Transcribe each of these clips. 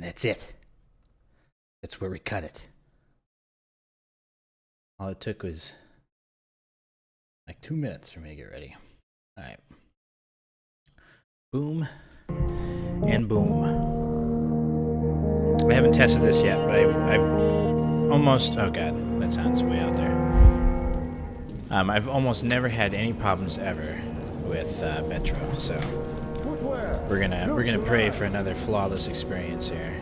And that's it. That's where we cut it. All it took was like 2 minutes for me to get ready. All right. Boom and boom. I haven't tested this yet, but I've almost... Oh god, that sounds way out there. I've almost never had any problems ever with Metro, so we're gonna pray for another flawless experience here.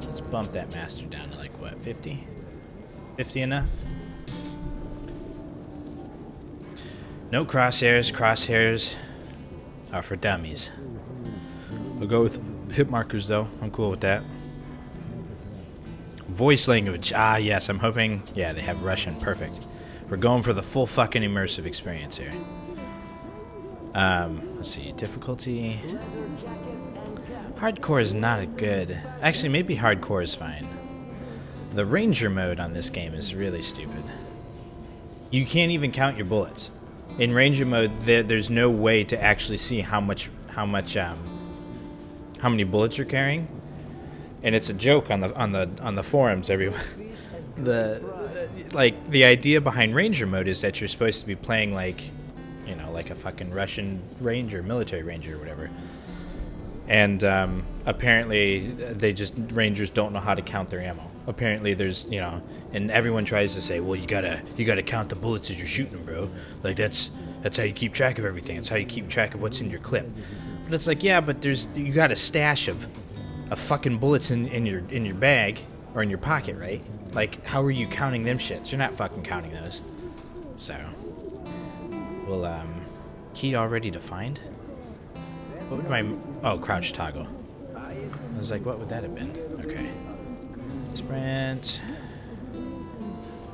Let's bump that master down to like what, 50? 50 enough? No crosshairs. Crosshairs are for dummies. I'll go with hit markers though. I'm cool with that. Voice language. Ah, yes. I'm hoping. Yeah, they have Russian. Perfect. We're going for the full fucking immersive experience here. Let's see. Difficulty. Hardcore is not a good... Actually, maybe hardcore is fine. The ranger mode on this game is really stupid. You can't even count your bullets. In ranger mode, there's no way to actually see how many bullets you're carrying, and it's a joke on the forums. Everyone, the idea behind ranger mode is that you're supposed to be playing like, you know, like a fucking Russian ranger, military ranger, or whatever. And apparently, rangers don't know how to count their ammo. Apparently, there's, you know, and everyone tries to say, well, you gotta count the bullets as you're shooting them, bro. Like that's how you keep track of everything. It's how you keep track of what's in your clip. But it's like, yeah, but you got a stash of fucking bullets in your bag or in your pocket, right? Like, how are you counting them shits? You're not fucking counting those. So, we'll key already defined. What would my crouch toggle? I was like, what would that have been? Okay. Sprint.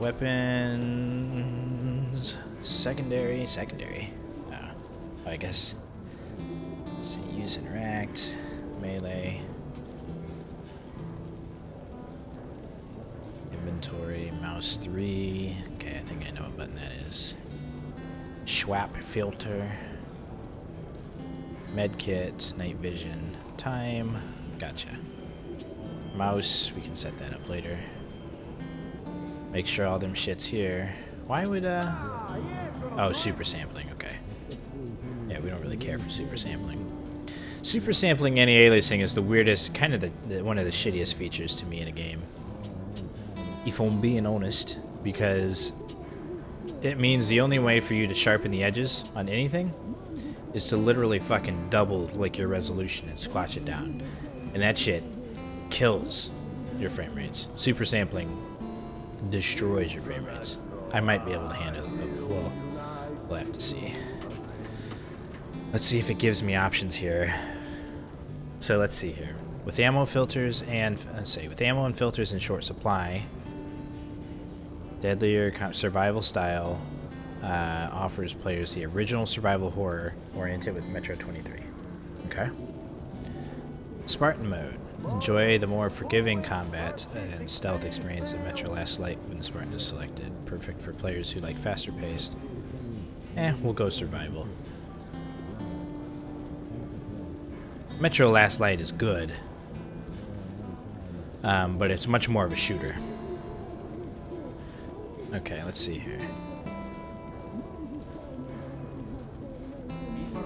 Weapons. Secondary. Oh, I guess. Let's see. Use interact. Melee. Inventory. Mouse 3. Okay, I think I know what button that is. Schwap filter. Medkit. Night vision. Time. Gotcha. Mouse, we can set that up later. Make sure all them shit's here. Why would, oh, super sampling, okay. Yeah, we don't really care for super sampling. Super sampling anti-aliasing is the weirdest, kind of one of the shittiest features to me in a game. If I'm being honest, because it means the only way for you to sharpen the edges on anything is to literally fucking double, like, your resolution and squash it down. And that shit kills your frame rates. Super sampling destroys your frame rates. I might be able to handle it, but we'll have to see. Let's see if it gives me options here. So let's see here. With ammo filters and with ammo and filters in short supply, deadlier survival style offers players the original survival horror oriented with Metro 23. Okay. Spartan mode. Enjoy the more forgiving combat and stealth experience of Metro Last Light when Spartan is selected. Perfect for players who like faster paced. We'll go survival. Metro Last Light is good, but it's much more of a shooter. Okay, let's see here.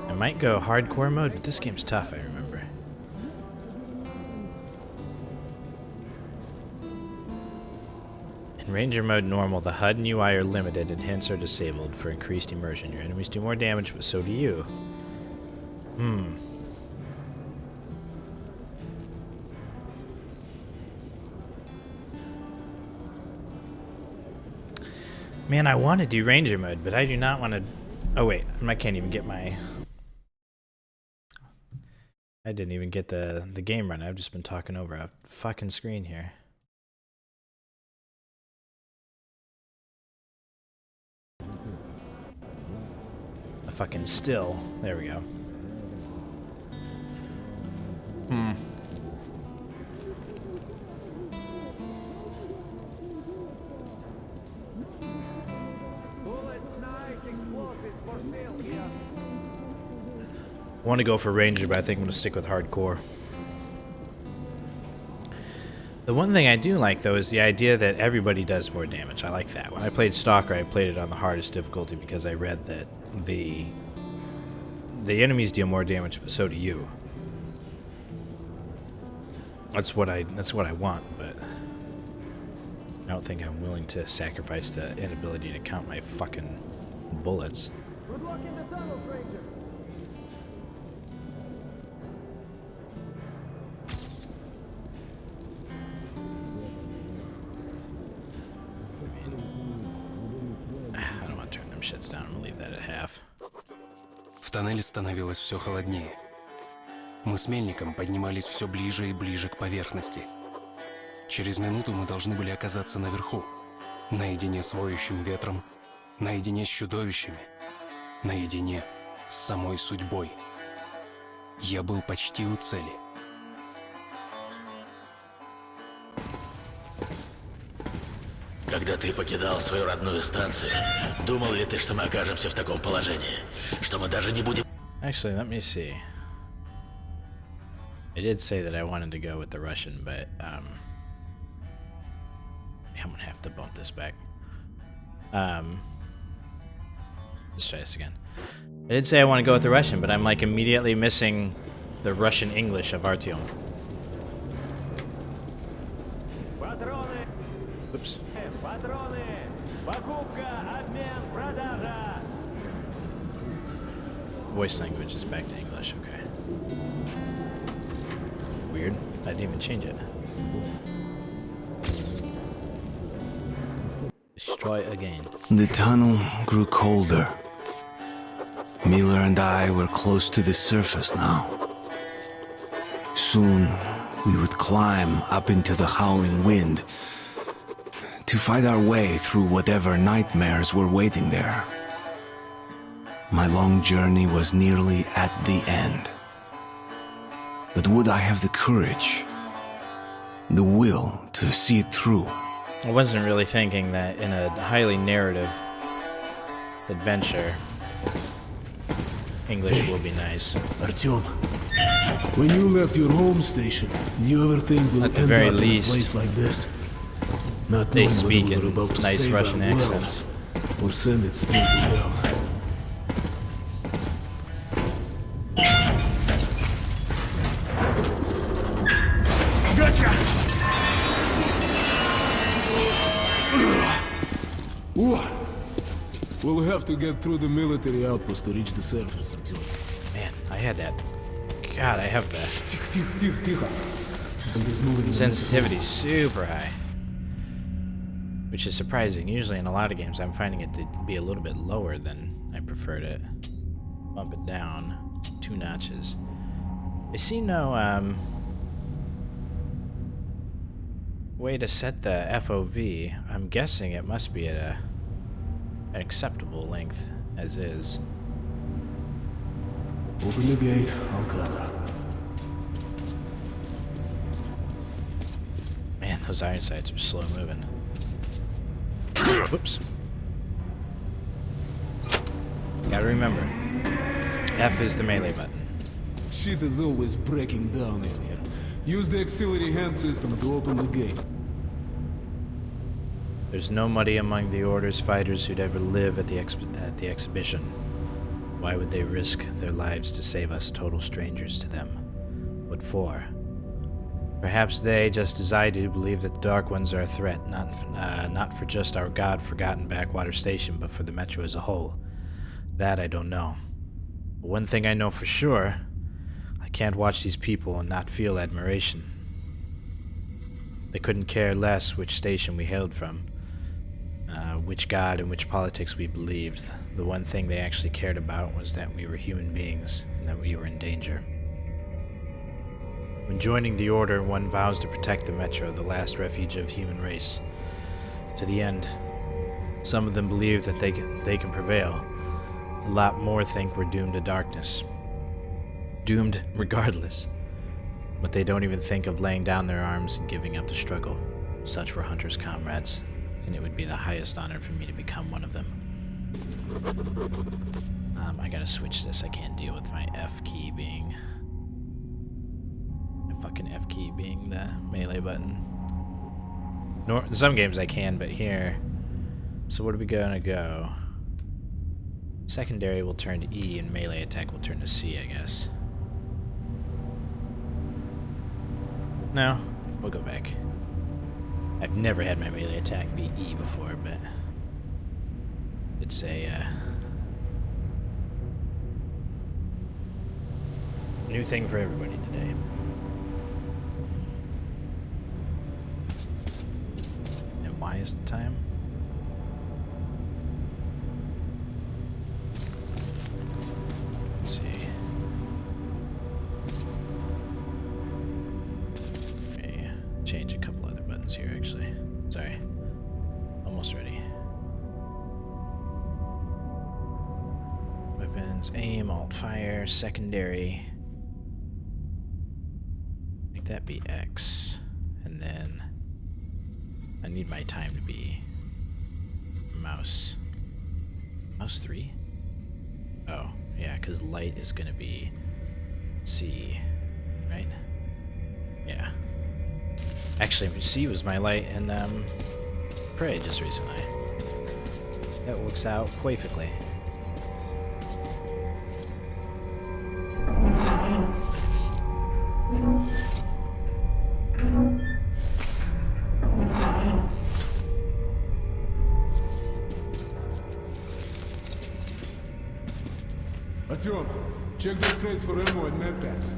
I might go hardcore mode, but this game's tough, I remember. In Ranger mode normal, the HUD and UI are limited and hence are disabled for increased immersion. Your enemies do more damage, but so do you. Man, I want to do Ranger mode, but I do not want to... Oh wait, I can't even get my... I didn't even get the game run. I've just been talking over a fucking screen here. A fucking still. There we go. I want to go for Ranger, but I think I'm going to stick with hardcore. The one thing I do like, though, is the idea that everybody does more damage. I like that. When I played Stalker, I played it on the hardest difficulty because I read that the enemies deal more damage, but so do you. That's what I want, but I don't think I'm willing to sacrifice the inability to count my fucking bullets. Good luck in the tunnel, stranger. I don't want to turn them shits down. I'm gonna leave that at half. В тоннеле становилось все холоднее. Мы с Мельником поднимались все ближе и ближе к поверхности. Через минуту мы должны были оказаться наверху, наедине с воющим ветром, наедине с чудовищами, наедине с самой судьбой. Я был почти у цели. Когда ты покидал свою родную станцию, думал ли ты, что мы окажемся в таком положении? Что мы даже не будем... Actually, let me see. I did say that I wanted to go with the Russian, but I'm gonna have to bump this back. Let's try this again. I did say I want to go with the Russian, but I'm like immediately missing the Russian English of Artyom. Oops. Voice language is back to English, okay. Weird. I didn't even change it. Let's try again. The tunnel grew colder. Miller and I were close to the surface now. Soon, we would climb up into the howling wind to fight our way through whatever nightmares were waiting there. My long journey was nearly at the end. But would I have the courage, the will to see it through? I wasn't really thinking that in a highly narrative adventure, English will be nice. Artyom, when you left your home station, did you ever think we'll At the end very up least, in a place like this? Not They knowing speak whether in we're about to nice save Russian our world, accents. or send it straight to hell. We'll have to get through the military outpost to reach the surface, Artyom. Man, I had that. God, I have the Тихо. Something's moving in the sensitivity super high. Which is surprising. Usually in a lot of games I'm finding it to be a little bit lower than I prefer to bump it down 2 notches. I see no way to set the FOV. I'm guessing it must be at an acceptable length as is. Open the gate, I'll cover. Man, those iron sights are slow moving. Whoops. Gotta remember, F is the melee button. Shit is always breaking down in here. Use the auxiliary hand system to open the gate. There's nobody among the Order's fighters who'd ever live at the exhibition. Why would they risk their lives to save us total strangers to them? What for? Perhaps they, just as I do, believe that the Dark Ones are a threat, not for just our god-forgotten backwater station, but for the Metro as a whole. That I don't know. But one thing I know for sure, I can't watch these people and not feel admiration. They couldn't care less which station we hailed from, which god and which politics we believed. The one thing they actually cared about was that we were human beings and that we were in danger. When joining the Order, one vows to protect the Metro, the last refuge of human race, to the end. Some of them believe that they can prevail. A lot more think we're doomed to darkness. Doomed regardless. But they don't even think of laying down their arms and giving up the struggle. Such were Hunter's comrades, and it would be the highest honor for me to become one of them. I gotta switch this. I can't deal with my F key being... the fucking F key being the melee button. In some games I can, but here. So what are we gonna go? Secondary will turn to E, and melee attack will turn to C, I guess. No, we'll go back. I've never had my melee attack be E before, but it's a new thing for everybody today. And why is the time? Let's see. Okay, change a couple other buttons here actually. Sorry. Almost ready. Weapons, aim, alt fire, secondary. Make that be X. And then I need my time to be mouse. Mouse 3? Oh, yeah, because light is going to be C, right? Yeah. Actually, C was my light in Prey just recently. That works out perfectly. Артем, check those crates for ammo and medpacks.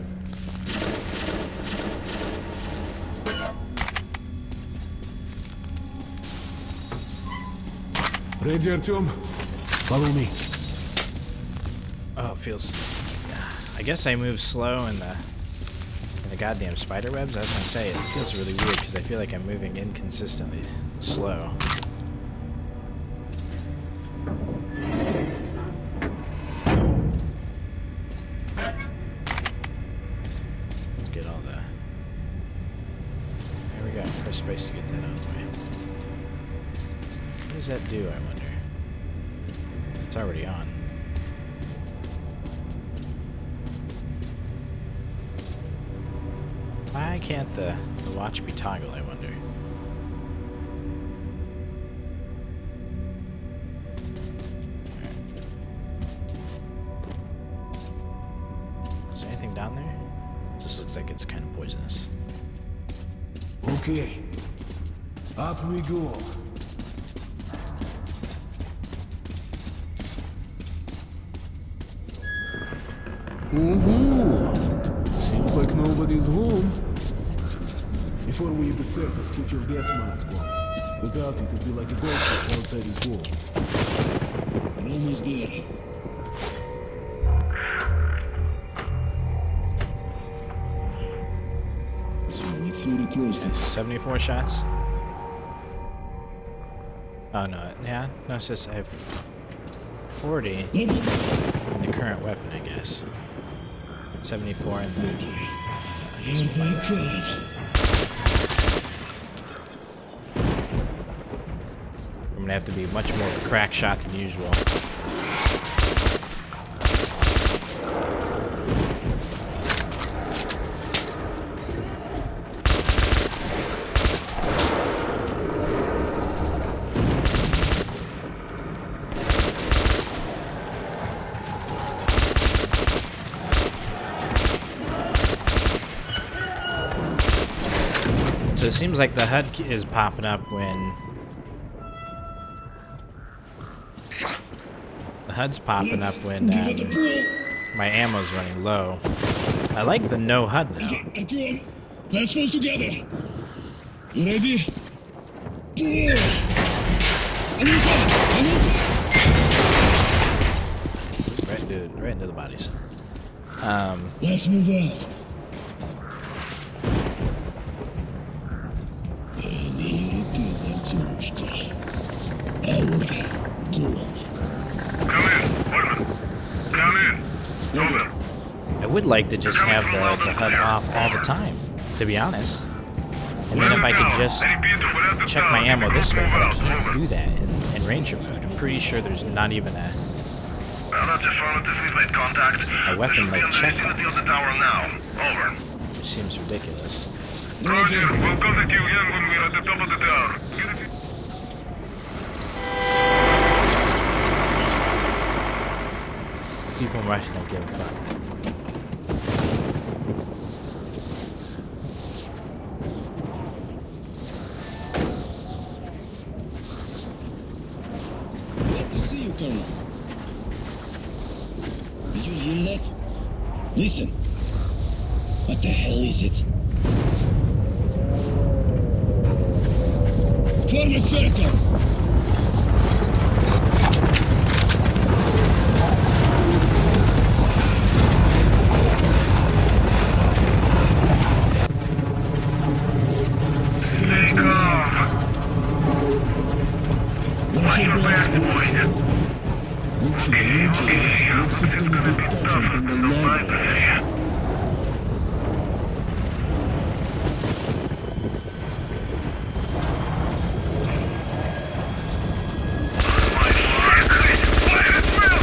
Ready, Артем? Follow me. Oh, it feels... I guess I move slow in the goddamn spider webs. I was gonna say, it feels really weird because I feel like I'm moving inconsistently slow. Let's get all the... There we go. Press space to get that out of the way. What does that do, I wonder? It's already on. Why can't the watch be toggled, I wonder? Alright. Is there anything down there? Just looks like it's kind of poisonous. Okay. Up we go. Seems like nobody's home. Before we hit the surface, put your gas mask on. Without it, it'd be like a ghost outside his wall. We're almost there. So let's see what it close to. 74 shots? Oh no, yeah, no, it says I have 40 in the current weapon, I guess. 74 in the... I guess we'll find out. I'm gonna have to be much more of a crack shot than usual. So it seems like the HUD is popping up when... The HUD's popping up when my ammo's running low. I like the no HUD though. Артем, let's move together. You ready? Right into the bodies. Let's move out. And here it is, Артемушка. Our goal. Come in, Woodman. Come in. Over. I would like to just have the HUD off all the time, to be honest. And then if I could just check my ammo this way, but I can't do that in Ranger mode. I'm pretty sure there's not even a Well, that's affirmative. We've made contact. weapon We should be like in the check vicinity of the tower now. Over. which seems ridiculous. Roger, we'll contact you again when we're at the top of the tower. Get a few... People in Russia don't give a fuck. Glad to see you, Colonel. Did you hear that? Listen. What the hell is it? Form a circle! Stay calm. Watch your backs, boys. Okay. Looks it's gonna be tougher than the library. My shit! Fire at will!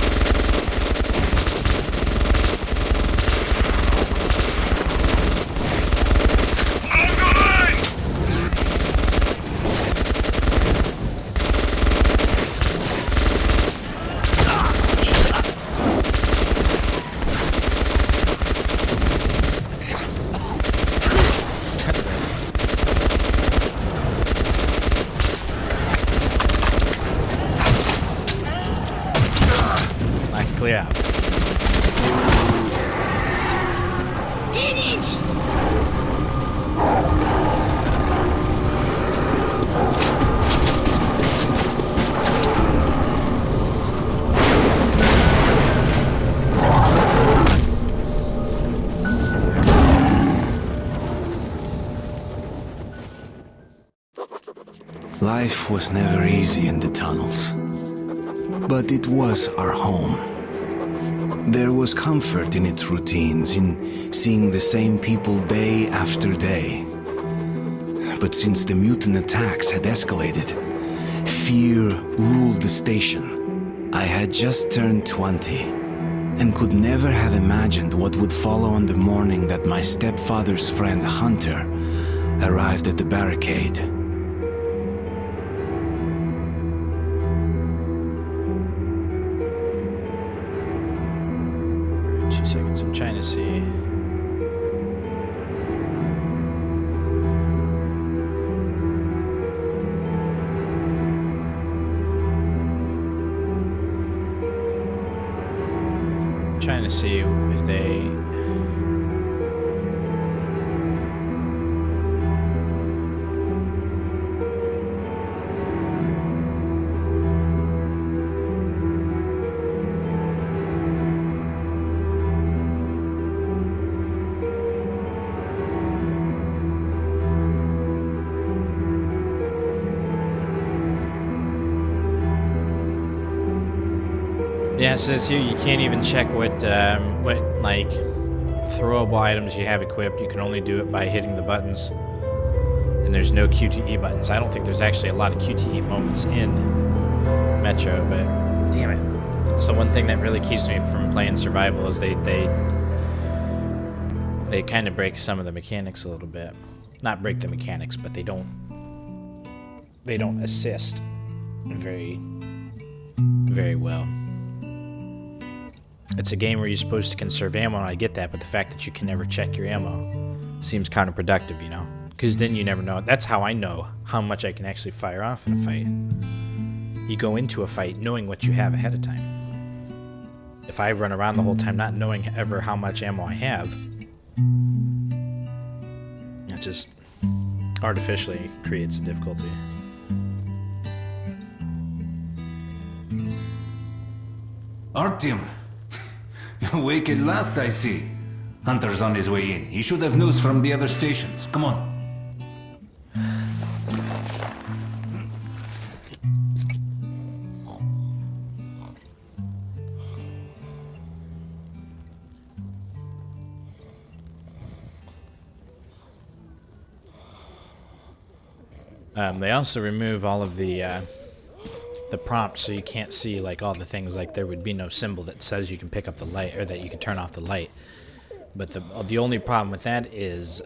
Hold the line! I can clear out. Demons! Life was never easy in the tunnels, but it was our home. There was comfort in its routines, in seeing the same people day after day. But since the mutant attacks had escalated, fear ruled the station. I had just turned 20 and could never have imagined what would follow on the morning that my stepfather's friend Hunter arrived at the barricade. Alright, 2 seconds. I'm trying to see. Trying to see if they. Yeah, it says here you can't even check what like throwable items you have equipped. You can only do it by hitting the buttons, and there's no QTE buttons. I don't think there's actually a lot of QTE moments in Metro, but damn it. So one thing that really keeps me from playing survival is they kind of break some of the mechanics a little bit. Not break the mechanics, but they don't assist very well. It's a game where you're supposed to conserve ammo, and I get that, but the fact that you can never check your ammo seems counterproductive, you know? Because then you never know. That's how I know how much I can actually fire off in a fight. You go into a fight knowing what you have ahead of time. If I run around the whole time not knowing ever how much ammo I have, it just artificially creates difficulty. Artyom, you're awake at last, I see. Hunter's on his way in. He should have news from the other stations. Come on. They also remove all of the prompts, so you can't see like all the things. Like there would be no symbol that says you can pick up the light or that you can turn off the light. But the only problem with that is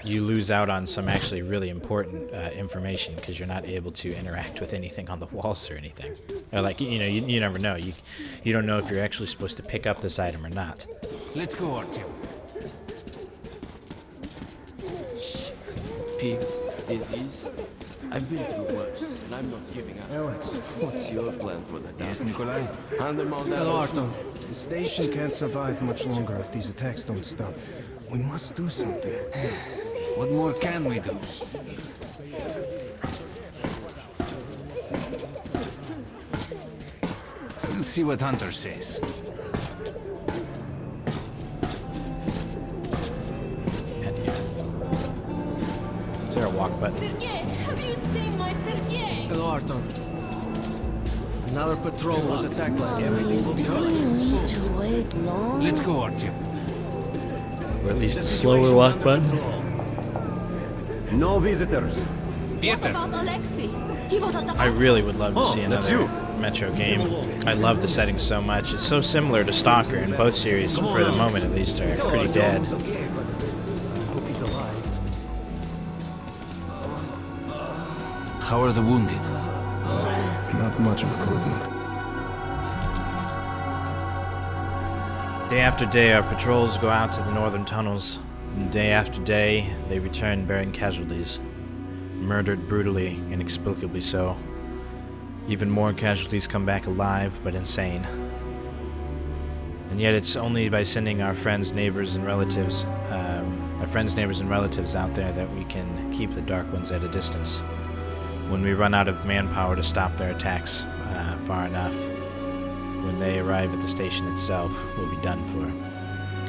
you lose out on some actually really important information because you're not able to interact with anything on the walls or anything. Or like, you never know. You don't know if you're actually supposed to pick up this item or not. Let's go, Artyom. Pigs, disease. I've been through worse, and I'm not giving up. Alex. What's your plan for the day? Yes, Nikolai? Hand them all down. Hello, Artem. The station can't survive much longer if these attacks don't stop. We must do something. What more can we do? We'll see what Hunter says. And yeah. Is there a walk button? Sergei, have you seen my Sergei? Hello, Artem. Another patrol was attacked last night. Everything will be fine. Need to wait long. Let's go, Artyom. Or at least a slower walk button? No visitors. Peter! About Alexei. He was at the I really would love to see another Metro game. I love the setting so much. It's so similar to Stalker, and both series, for the moment at least, are pretty dead. How are the wounded? Not much improvement. Day after day, our patrols go out to the northern tunnels, and day after day, they return bearing casualties. Murdered brutally, inexplicably so. Even more casualties come back alive, but insane. And yet it's only by sending our friends, neighbors, and relatives, out there that we can keep the Dark Ones at a distance. When we run out of manpower to stop their attacks far enough, when they arrive at the station itself, we'll be done for.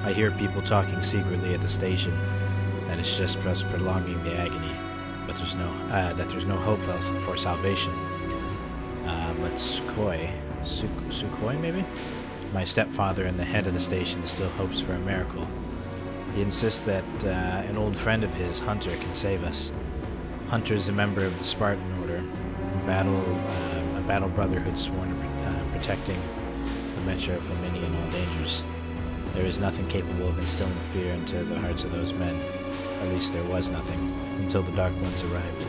I hear people talking secretly at the station that it's just us prolonging the agony, but there's no hope for salvation. But Sukhoi maybe? My stepfather and the head of the station still hopes for a miracle. He insists that an old friend of his, Hunter, can save us. Hunter is a member of the Spartan Order, a battle brotherhood sworn to protecting the Metro from any and all dangers. There is nothing capable of instilling fear into the hearts of those men. At least there was nothing, until the Dark Ones arrived.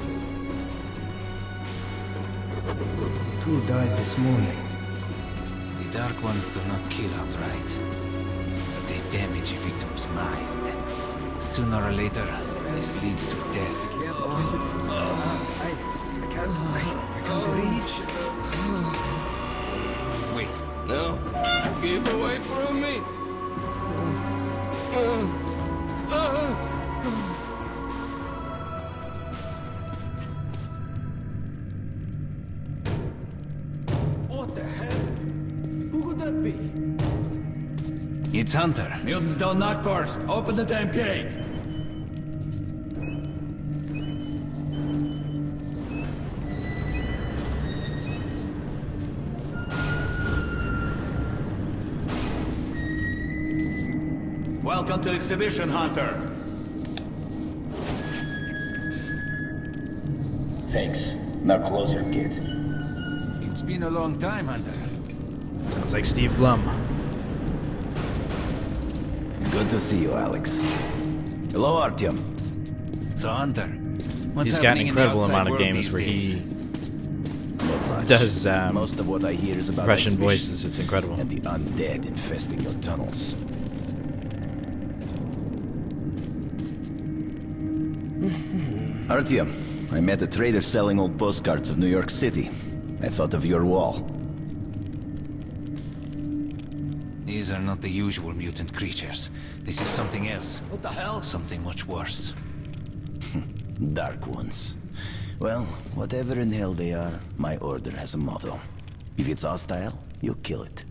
2 died this morning. The Dark Ones do not kill outright, but they damage a victim's mind. Sooner or later, this leads to death. I can't reach. Wait, No. Give away from me. What the hell? Who could that be? it's Hunter. Mutants don't knock first. Open the damn gate. Welcome to Exhibition, Hunter. Thanks. Now closer, kid. It's been a long time, Hunter. Sounds like Steve Blum. Good to see you, Alex. Hello, Artyom. So, Hunter, what's He's got an happening in the incredible outside amount of world games these where days? he Not much. does Most of what I hear is about Russian exhibition voices. It's incredible. and the undead infesting your tunnels. Artyom, I met a trader selling old postcards of New York City. I thought of your wall. These are not the usual mutant creatures. This is something else. What the hell? Something much worse. Dark ones. Well, whatever in hell they are, my order has a motto. If it's hostile, you kill it.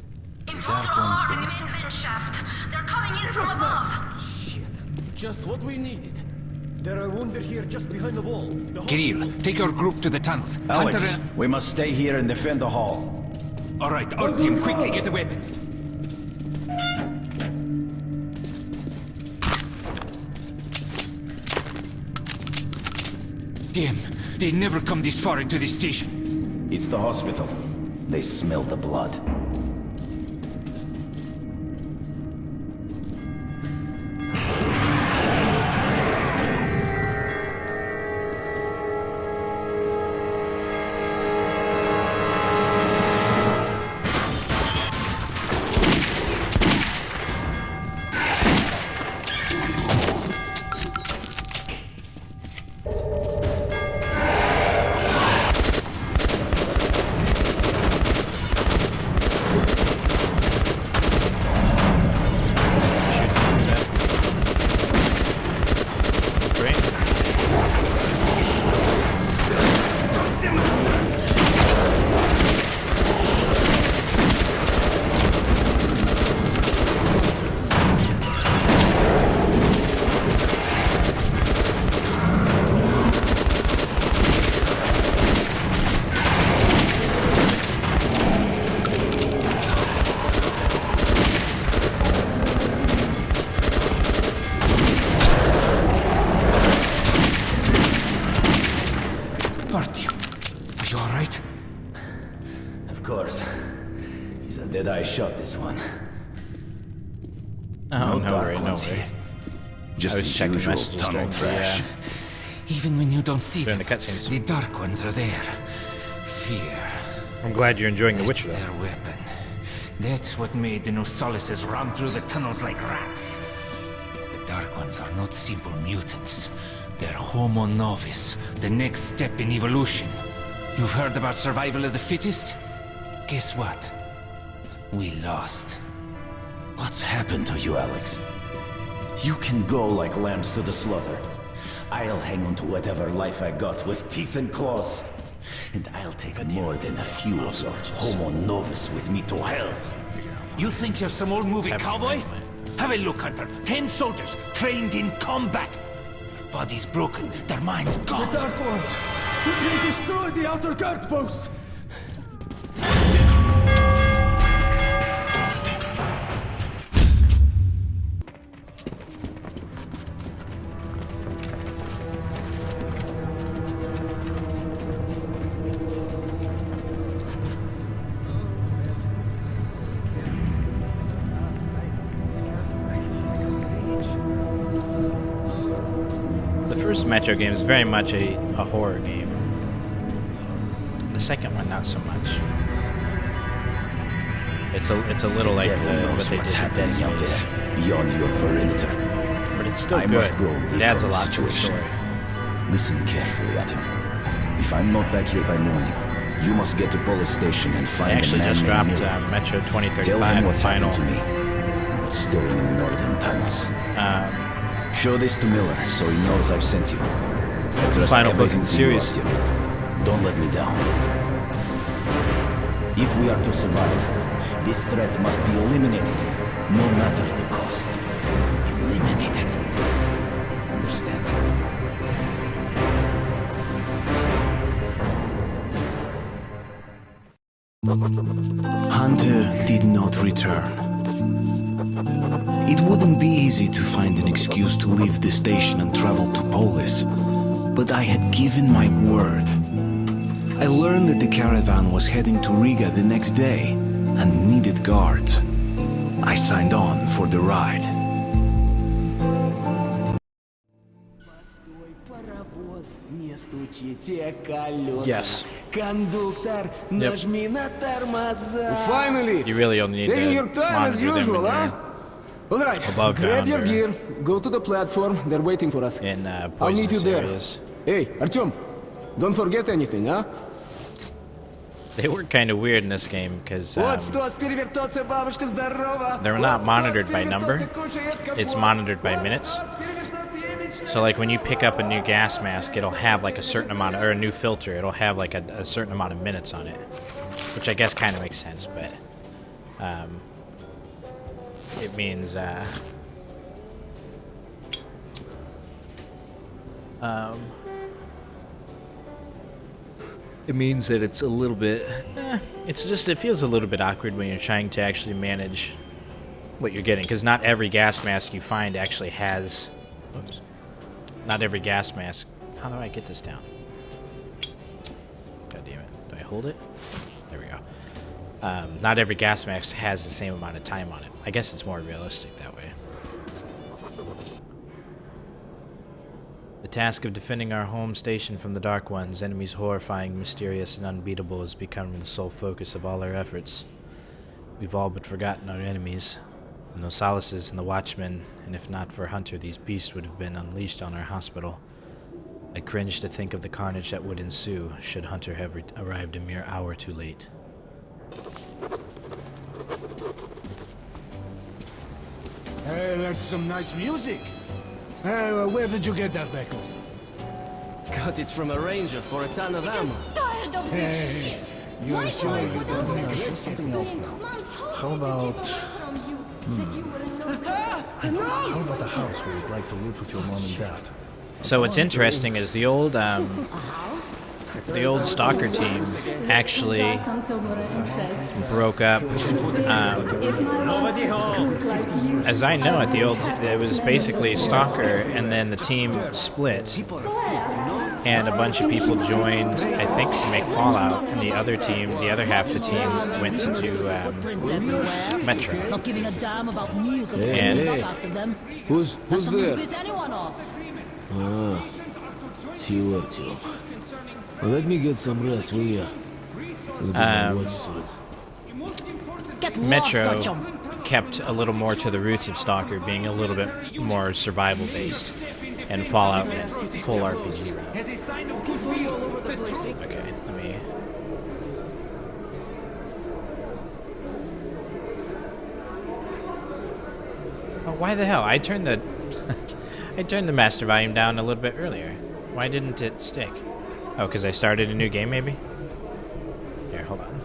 Intruder alert in the main vent shaft. They're coming in from above. Shit. Just what we needed. There are wounded here just behind the wall. Kirill, take your group to the tunnels. Alex, Hunter, we must stay here and defend the hall. all right, Artyom, quickly get a weapon. Damn, they never come this far into the station. It's the hospital. They smell the blood. shot this one. Oh, no dark way, no ones way. here. Just I was the checking usual messages tunnel during trash. Even when you don't see During them, the cutscenes. the Dark Ones are there. Fear. I'm glad you're enjoying The It's Witcher, though. their weapon. That's what made the Nosalises run through the tunnels like rats. The Dark Ones are not simple mutants. They're Homo Novus, the next step in evolution. You've heard about survival of the fittest? Guess what? We lost. What's happened to you, Alex? You can go like lambs to the slaughter. I'll hang on to whatever life I got with teeth and claws. And I'll take more than a few of your Homo Novus with me to hell. You think you're some old movie cowboy? Have a look, Hunter. 10 soldiers trained in combat. Their bodies broken, their minds gone. The Dark Ones! They destroyed the outer guard post! The first Metro game is very much a horror game. The second one, not so much. It's a little like Devil what knows they what's did in Dead happening out Space, there, beyond your perimeter. but it's still I good. must go It adds a report lot the to the situation. story. Listen carefully at him. If I'm not back here by morning, you must get to police station and They find a actually man just named dropped Miller. Metro Tell 2035 him what's final. happened to me. And what's stirring in the northern tunnels. Show this to Miller so he knows I've sent you. I trust Final book everything in the to you, series. Artyom. Don't let me down. If we are to survive, this threat must be eliminated, no matter the cost. Eliminated. Understand? Hunter did not return. It wouldn't be easy to find an excuse to leave the station and travel to Polis, but I had given my word. I learned that the caravan was heading to Riga the next day and needed guards. I signed on for the ride. Yes. Кондуктор, нажми на тормоза. Finally! You really only need Taking to your time as monitor them usual, when huh? All right, above grab ground your or gear, go to the platform. They're waiting for us. you're in I'll meet you poisonous there. areas. Hey, Artyom, don't forget anything, huh? They were kind of weird in this game because Вот что, перевертоться, бабушка, здорово. they're not monitored by number. It's monitored by minutes. So like when you pick up a new gas mask, it'll have like a certain amount, or a new filter, it'll have like a certain amount of minutes on it, which I guess kind of makes sense, but it means it means that it's a little bit it feels a little bit awkward when you're trying to actually manage what you're getting, because not every gas mask you find actually has not every gas mask. How do I get this down? God damn it. Do I hold it? There we go. Not every gas mask has the same amount of time on it. I guess it's more realistic that way. The task of defending our home station from the Dark Ones, enemies horrifying, mysterious, and unbeatable, is becoming the sole focus of all our efforts. We've all but forgotten our enemies, the Nosalises and the Watchmen, and if not for Hunter, these beasts would have been unleashed on our hospital. I cringe to think of the carnage that would ensue should Hunter have arrived a mere hour too late. Hey, that's some nice music. Where did you get that record? Got it from a ranger for a ton of ammo. Tired of this shit. You're sure you don't hear just something else now? How about... How about a house where you'd like to live with your mom and dad? So what's interesting is the old Stalker team actually broke up. As I know it, it was basically Stalker, and then the team split. and a bunch of people joined, I think, to make Fallout, and the other team, the other half of the team, went to do Metro. Not giving a damn about musical And after them. Who's there? Piss anyone off. Чего. Let me get some rest, will ya? We'll be on watch soon. Get lost, Metro Dutchum. kept a little more to the roots of Stalker, being a little bit more survival based, and Fallout went full RPG route. Okay, let me. Oh, why the hell? I turned the I turned the master volume down a little bit earlier. Why didn't it stick? Oh, because I started a new game, maybe? Here, hold on.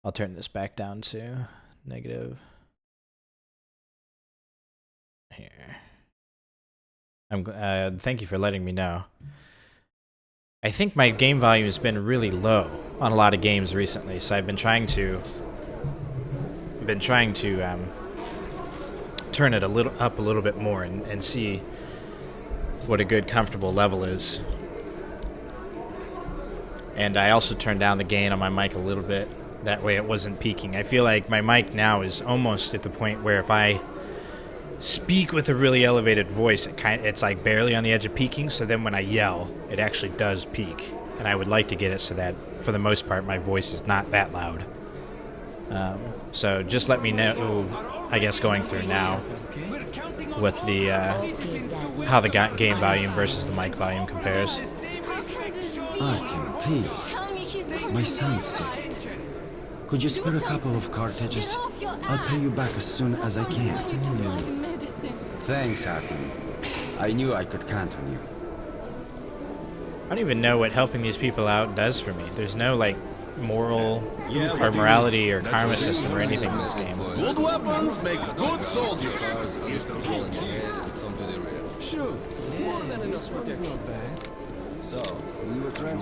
I'll turn this back down to negative. Here. Thank you for letting me know. I think my game volume has been really low on a lot of games recently, so I've been trying to turn it up a little bit more and see what a good comfortable level is. And I also turned down the gain on my mic a little bit. That way it wasn't peaking. I feel like my mic now is almost at the point where if I speak with a really elevated voice, it's like barely on the edge of peaking, so then when I yell, it actually does peak. And I would like to get it so that, for the most part, my voice is not that loud. So just let me know, I guess, going through now what the how the game volume versus the mic volume compares. Artyom, please. My son's sick. Could you spare a couple of cartridges? I'll pay you back as soon as I can. Thanks, Artyom. I knew I could count on you. I don't even know what helping these people out does for me. There's no, like, moral or morality or karma system or anything in this game. Good weapons make good soldiers. Sure. More than enough protection.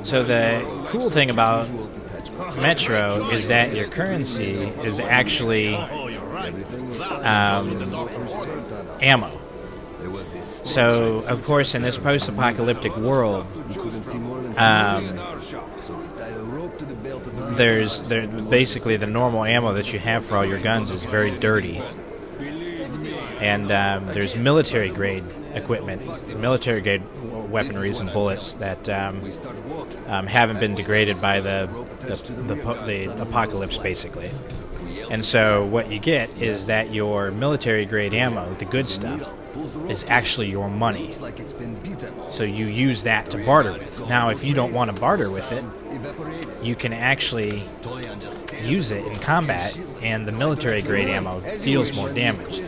So the cool thing about Metro is that your currency is actually ammo. So, of course, in this post-apocalyptic world, there's basically the normal ammo that you have for all your guns is very dirty. And there's military-grade equipment, military-grade weaponries and bullets that haven't been degraded by the apocalypse, basically. And so what you get is that your military-grade ammo, the good stuff, is actually your money. So you use that to barter with. Now, if you don't want to barter with it, you can actually use it in combat, and the military-grade ammo deals more damage.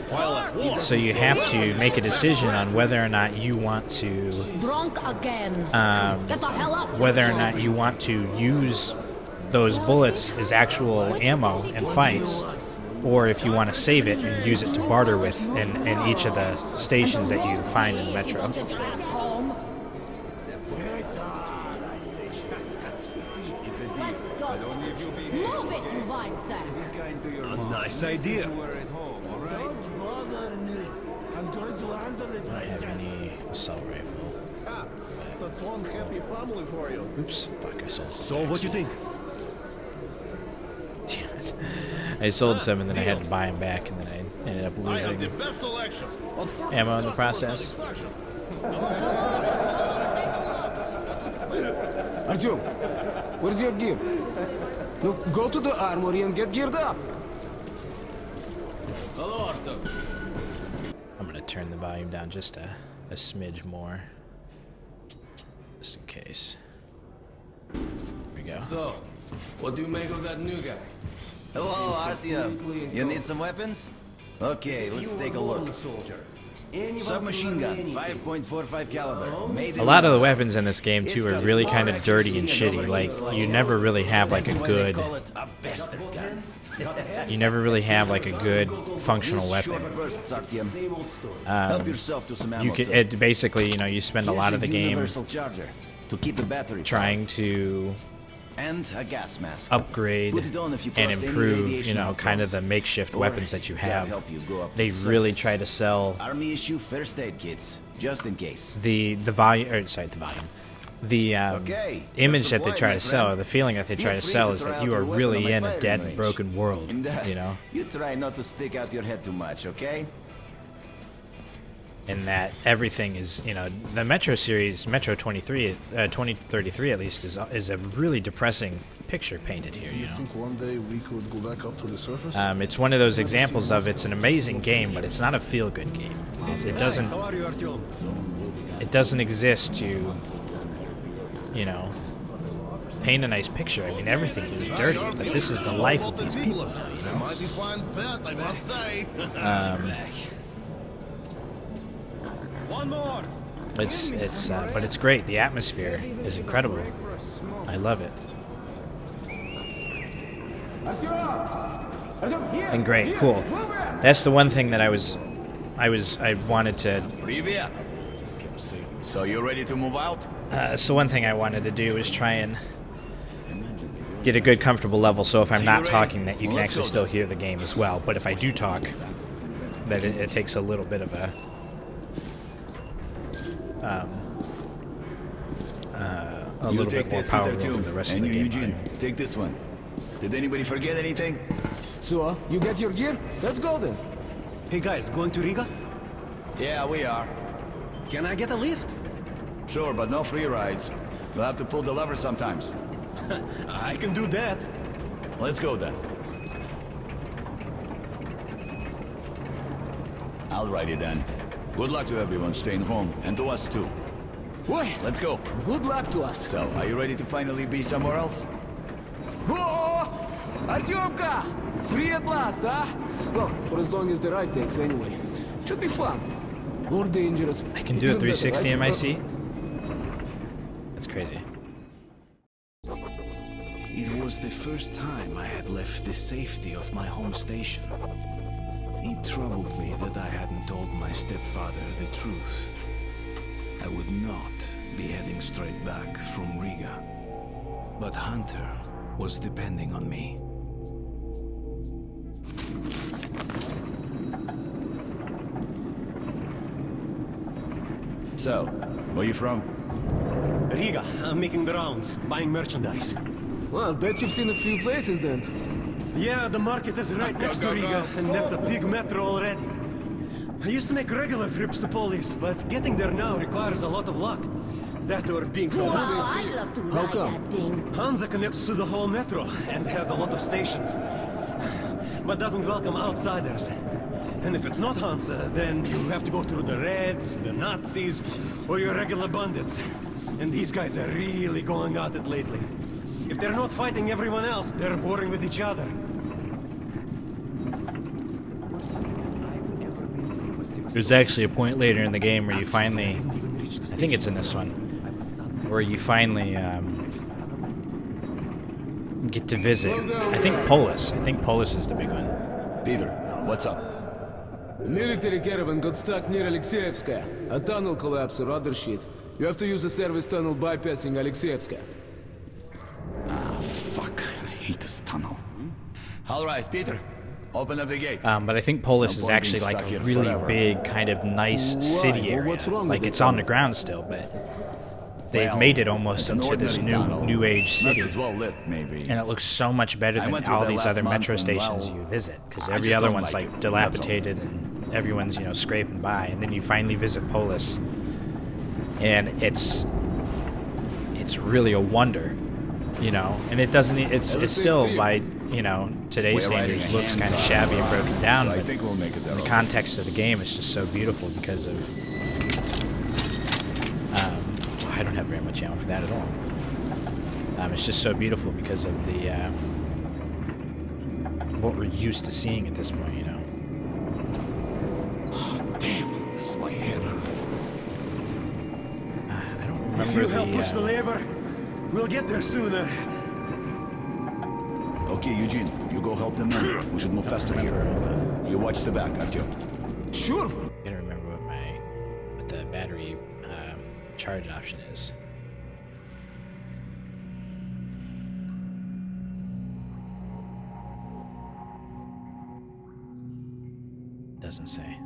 So you have to make a decision on whether or not you want to use those bullets as actual ammo in fights, or if you want to save it and use it to barter with in each of the stations that you find in Metro. Nice idea. I don't have any assault rifle. That's one happy family for you. Oops, fuck, I sold some. So what you think? Damn it. I sold some and then I had to buy them back, and then I ended up losing ammo in the process. Artyom, where's your gear? No, go to the armory and get geared up. Hello, Artyom. I'm gonna turn the volume down just a smidge more, just in case. Here we go. So, what do you make of that new guy? Hello, Artyom. You need some weapons? Okay, let's take a look. Submachine gun, 5.45 caliber. A lot of the weapons in this game too are really kind of dirty and shitty. Like, you never really have like a good functional weapon. You could basically, you know, you spend a lot of the game trying to upgrade and improve, you know, kind of the makeshift weapons that you have. They really try to sell Army issue first aid kits, just in case. the volume, or sorry, the volume, the Okay, image that they supply, try my to sell, or friend. the feeling that they Feel try to free sell to is try that out you are your weapon really on my in a firing dead and range. broken world, And, you know? You try not to stick out your head too much, okay? And that everything is, you know, the Metro series, Metro 2033 at least, is a really depressing picture painted here, Do you you know? think one day we could go back up to the surface? It's one of those examples of it's an amazing game, but it's not a feel-good game. It doesn't. How are you, Artyom? It doesn't exist to, you know, paint a nice picture. I mean, everything is dirty, but this is the life of these people now, you know? Mighty fine vet, I must say. One more. But it's great. The atmosphere is incredible. I love it. And great, cool. That's the one thing that I wanted to. Привет. So you ready to move out? So one thing I wanted to do is try and get a good, comfortable level. So if I'm not talking, that you can actually still hear the game as well. But if I do talk, that it takes a little bit of a little bit more power over the rest of the game. Eugene, take this one. Did anybody forget anything? So, you get your gear? Let's go then. Hey guys, going to Riga? Yeah, we are. Can I get a lift? Sure, but no free rides. You'll have to pull the lever sometimes. I can do that. Let's go then. Alrighty then. Good luck to everyone staying home, and to us too. Boy, Let's go. good luck to us. So, are you ready to finally be somewhere else? Whoa! Artyomka! Free at last, huh? Well, for as long as the ride takes anyway. Should be fun. More dangerous. I can do a 360 in my seat. That's crazy. It was the first time I had left the safety of my home station. It troubled me that I hadn't told my stepfather the truth. I would not be heading straight back from Riga. But Hunter was depending on me. So, where you from? Riga, I'm making the rounds, buying merchandise. Well, I bet you've seen a few places then. Yeah, the market is right next to Riga, and that's a big metro already. I used to make regular trips to Polis, but getting there now requires a lot of luck. That or being from the Wow, safety. I'd love to How ride come? that thing. Hansa connects to the whole metro and has a lot of stations, but doesn't welcome outsiders. And if it's not Hansa, then you have to go through the Reds, the Nazis, or your regular bandits. And these guys are really going at it lately. If they're not fighting everyone else, they're warring with each other. There's actually a point later in the game where you finally, I think it's in this one, where you finally get to visit, I think Polis. I think Polis is the big one. Peter, what's up? A military caravan got stuck near Alexeyevskaya. A tunnel collapsed or other shit. You have to use a service tunnel bypassing Alexeyevskaya. Ah, fuck. I hate this tunnel. All right, Peter. Open up the gate. But I think Polis No is point actually being like stuck a here really forever. big, kind of nice city Well, area. what's wrong Like with it's it? on the ground still, but they've Well, made it almost it's an into this ordinary tunnel. new age Not city. as well lit, maybe. And it looks so much better I than went through all there these last other month metro and, stations well, you visit, because I every just other don't one's like like it, dilapidated and everyone's, you know, scraping by, and then you finally visit Polis, and it's really a wonder, you know. And it doesn't, it's still by, you know, today's We're riding standards a looks kind of hand shabby and car. broken down, So I but think we'll make it there. in the context of the game, it's just so beautiful because of. I don't have very much ammo for that at all. It's just so beautiful because of the what we're used to seeing at this point, you know. Damn, that's my head hurt. I don't remember If you help push the the. lever, we'll get there sooner. Okay, Eugene, you go help them now. We should move faster here. You watch the back, Artyom. Sure. Gotta remember what the battery charge option is. Doesn't say.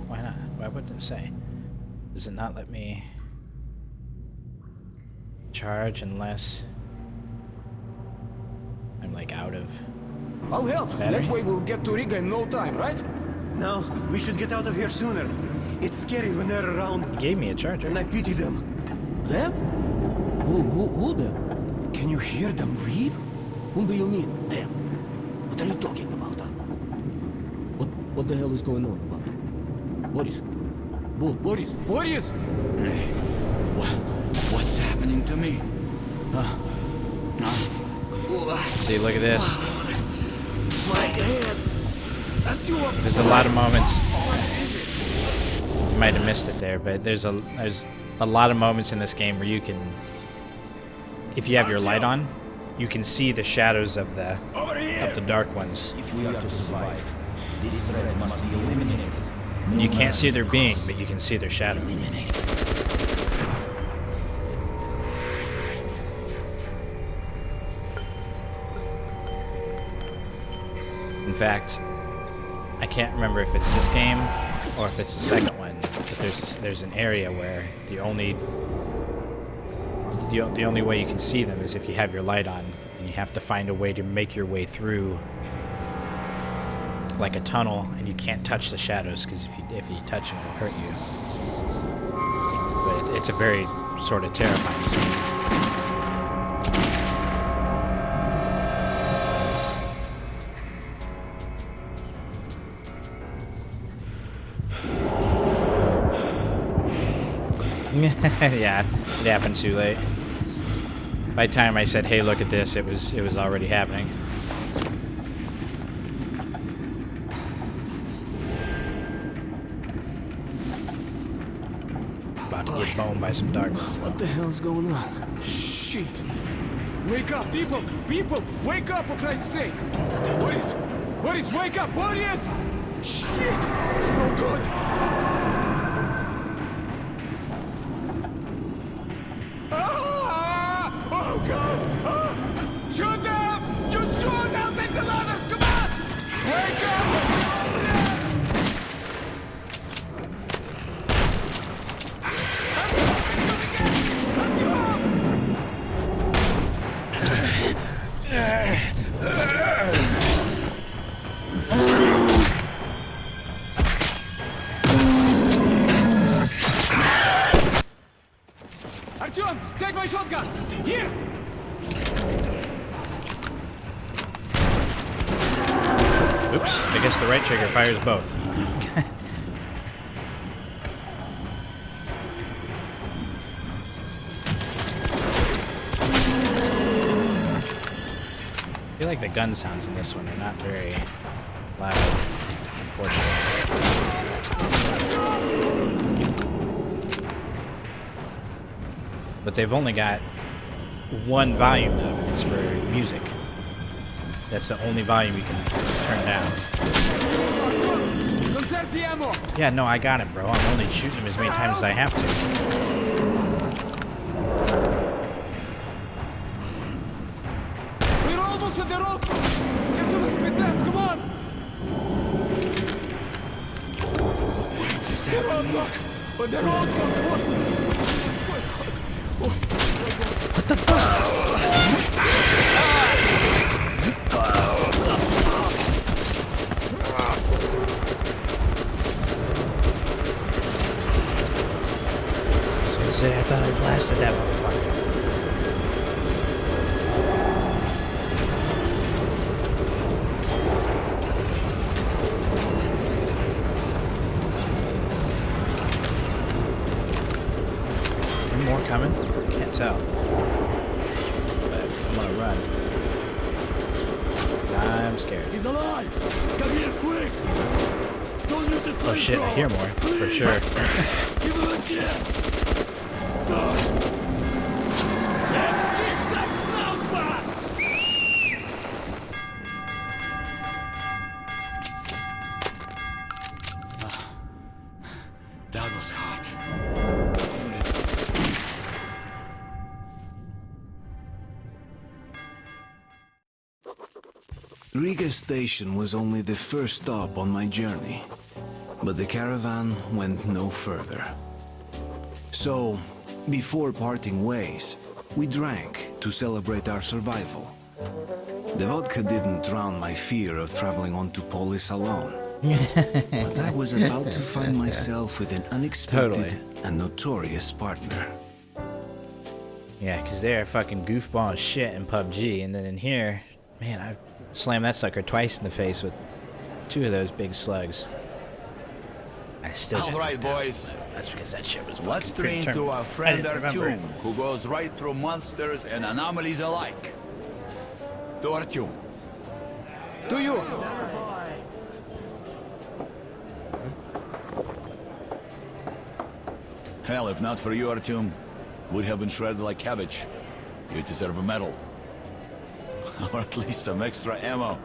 Why not? Why wouldn't it say? Does it not let me charge unless I'm like out of I'll help. battery? That way we'll get to Riga in no time, right? No, we should get out of here sooner. It's scary when they're around. He gave me a charger. And I pity them. Them? Who them? Can you hear them weep? Whom do you mean, them? What are you talking about, huh? What the hell is going on about? Boris? Boris! What's happening to me? See, look at this. My head! There's a lot of moments. You might have missed it there, but there's a lot of moments in this game where you can, if you have your light on, you can see the shadows of the dark ones. If we are to survive, this threat must be eliminated. You can't see their being, but you can see their shadow. In fact, I can't remember if it's this game or if it's the second one, but there's an area where the only way you can see them is if you have your light on, and you have to find a way to make your way through like a tunnel, and you can't touch the shadows because if you touch them, it'll hurt you. But it's a very sort of terrifying scene. Yeah, it happened too late. By the time I said, "Hey, look at this," it was already happening. About to get boned by some dark ones. What the hell's going on? Shit! Wake up, people! People! Wake up, for Christ's sake! Boris! Wake up! Boris! Shit! It's no good! Oh God! Shoot them! You shoot! I'll take the ladders! Come on! Wake up! Artyom, take my shotgun! Here! Oops, I guess the right trigger fires both. I feel like the gun sounds in this one are not very loud, unfortunately. But they've only got one volume of it. It's for music. That's the only volume you can turn down. Yeah, no, I got it, bro. I'm only shooting him as many times as I have to. We're almost at the road! Just a little bit left, come on! The roadblock! The roadblock! What the fuck? I thought I blasted that motherfucker. Any more coming? Can't tell. But I'm gonna run. 'Cause I'm scared. He's alive! Come here, quick! Don't use the Oh shit, I hear more, for sure. Give him a chance! Let's kick some snout butts! That was hot. Riga station was only the first stop on my journey, but the caravan went no further. So, before parting ways, we drank to celebrate our survival. The vodka didn't drown my fear of traveling on to Polis alone. But I was about to find myself with an unexpected and notorious partner. Yeah, because they're fucking goofball as shit in PUBG, and then in here, man, I slammed that sucker twice in the face with 2 of those big slugs. I still. All right, boys. That's because that shit was fucking. Let's train to our friend Artyom, who goes right through monsters and anomalies alike. To Artyom. To you! Hell, if not for you, Artyom, we'd have been shredded like cabbage. You deserve a medal. Or at least some extra ammo.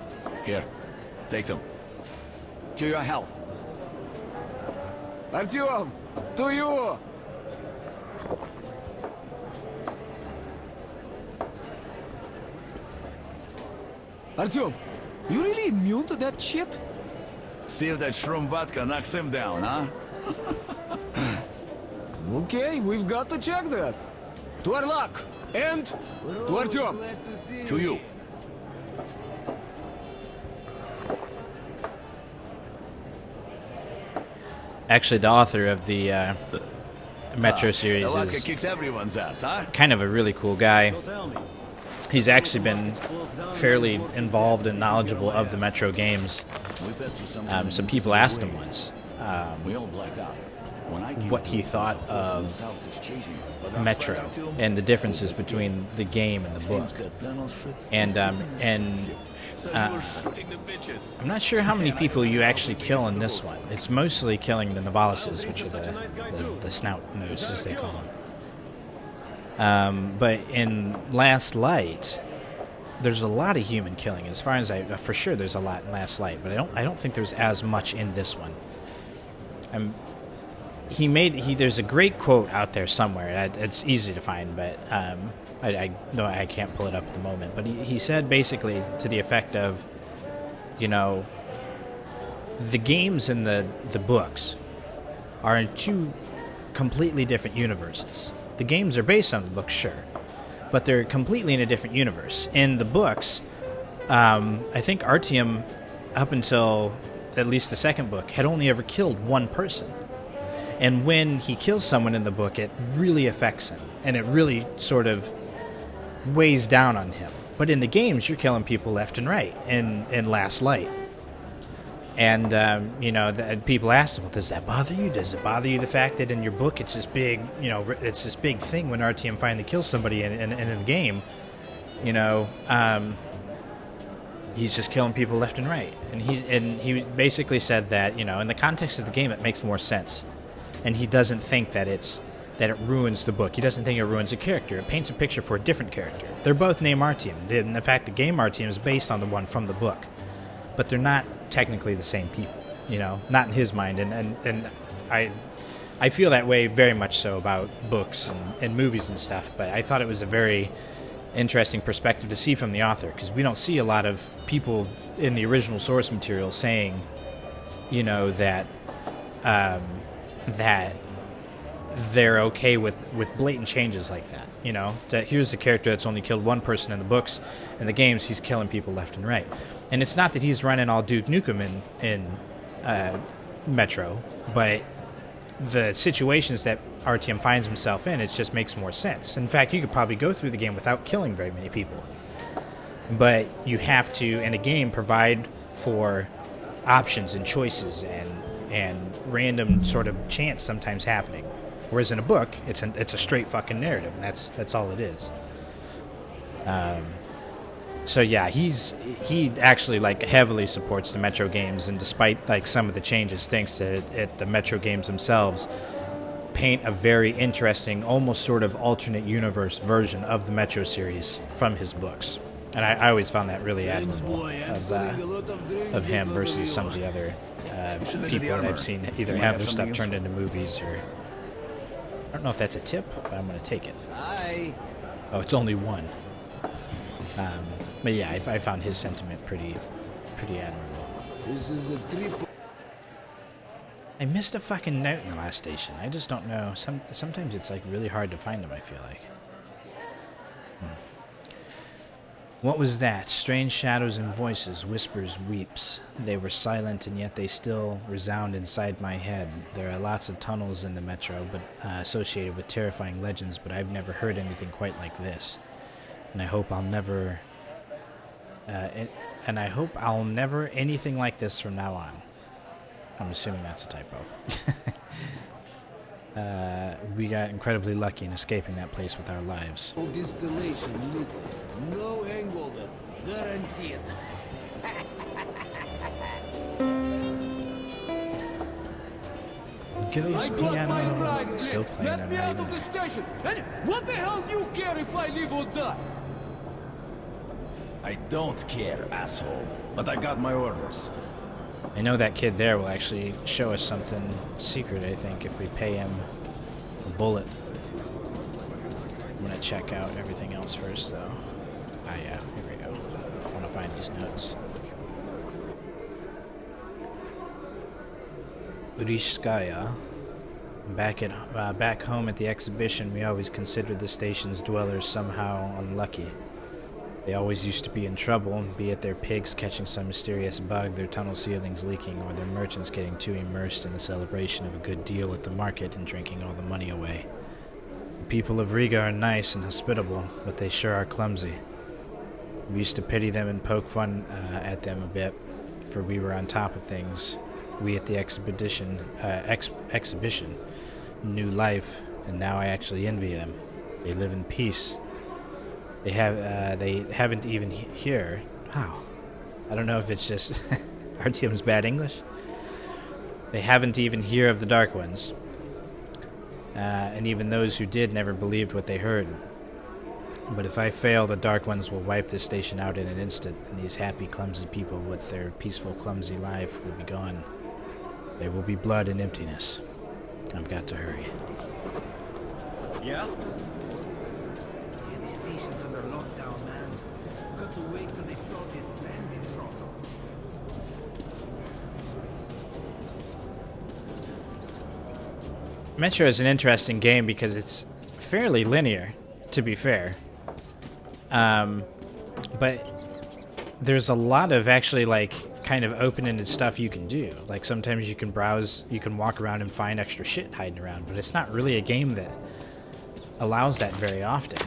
Here, take them. To your health. Artyom! To you! Artyom, you really immune to that shit? See if that shroom vodka knocks him down, huh? Okay, we've got to check that. To our luck, and to Artyom. To you. Actually, the author of the Metro series The vodka is kicks everyone's ass, huh? kind of a really cool guy. He's actually been fairly involved and knowledgeable of the Metro games. Some people asked him once what he thought of Metro and the differences between the game and the book. And I'm not sure how many people you actually kill in this one. It's mostly killing the Novalises, which are the snout noses, they call them. But in Last Light, there's a lot of human killing. As far as for sure, there's a lot in Last Light, but I don't think there's as much in this one. There's a great quote out there somewhere. It's easy to find, but I know I can't pull it up at the moment. But he said basically to the effect of, you know, the games and the books are in 2 completely different universes. The games are based on the books, sure, but they're completely in a different universe. In the books, I think Artyom, up until at least the second book, had only ever killed 1 person. And when he kills someone in the book, it really affects him, and it really sort of weighs down on him. But in the games, you're killing people left and right in Last Light. And, you know, people ask him, well, does that bother you? Does it bother you the fact that in your book it's this big, you know, it's this big thing when Artyom finally kills somebody in the game, you know, he's just killing people left and right. And he basically said that, you know, in the context of the game, it makes more sense. And he doesn't think that it ruins the book. He doesn't think it ruins a character. It paints a picture for a different character. They're both named Artyom. In fact, the game Artyom is based on the one from the book. But they're not technically the same people, you know, not in his mind. And I feel that way very much so about books and movies and stuff. But I thought it was a very interesting perspective to see from the author, because we don't see a lot of people in the original source material saying, you know, that they're okay with blatant changes like that. You know, that here's a character that's only killed 1 person in the books. In the games, he's killing people left and right. And it's not that he's running all Duke Nukem in Metro, but the situations that Artyom finds himself in, it just makes more sense. In fact, you could probably go through the game without killing very many people. But you have to, in a game, provide for options and choices and random sort of chance sometimes happening. Whereas in a book, it's a straight fucking narrative, and that's all it is. So yeah, he actually like heavily supports the Metro games, and despite like some of the changes, thinks that the Metro games themselves paint a very interesting, almost sort of alternate universe version of the Metro series from his books. And I always found that really admirable of him versus some of the other people that I've seen either have their stuff turned into movies or... I don't know if that's a tip, but I'm going to take it. Oh, it's only 1. But yeah, I found his sentiment pretty admirable. This is a triple. I missed a fucking note in the last station. I just don't know. Sometimes it's like really hard to find them, I feel like. What was that? Strange shadows and voices, whispers, weeps. They were silent, and yet they still resound inside my head. There are lots of tunnels in the metro, but associated with terrifying legends, but I've never heard anything quite like this. And I hope I'll never... and I hope I'll never anything like this from now on. I'm assuming that's a typo. We got incredibly lucky in escaping that place with our lives. No distillation liquid. No hangover. Guaranteed. Ghost piano. Still playing Let me out of the station. And what the hell do you care if I live or die? I don't care, asshole. But I got my orders. I know that kid there will actually show us something secret, I think, if we pay him a bullet. I'm gonna check out everything else first, though. Ah, yeah, here we go. I want to find these notes. Urishskaya. Back home at the exhibition, we always considered the station's dwellers somehow unlucky. They always used to be in trouble, be it their pigs catching some mysterious bug, their tunnel ceilings leaking, or their merchants getting too immersed in the celebration of a good deal at the market and drinking all the money away. The people of Riga are nice and hospitable, but they sure are clumsy. We used to pity them and poke fun at them a bit, for we were on top of things. We at the exhibition knew life, and now I actually envy them. They live in peace. They haven't even here. Wow. I don't know if it's just Artyom's bad English. They haven't even hear of the Dark Ones. And even those who did never believed what they heard. But if I fail, the Dark Ones will wipe this station out in an instant, and these happy, clumsy people with their peaceful, clumsy life will be gone. There will be blood and emptiness. I've got to hurry. Yeah? The station's under lockdown, man. Got to wait till they sort this bandit problem. Metro is an interesting game because it's fairly linear, to be fair. But there's a lot of actually, like, kind of open-ended stuff you can do. Like, sometimes you can browse, you can walk around and find extra shit hiding around, but it's not really a game that allows that very often.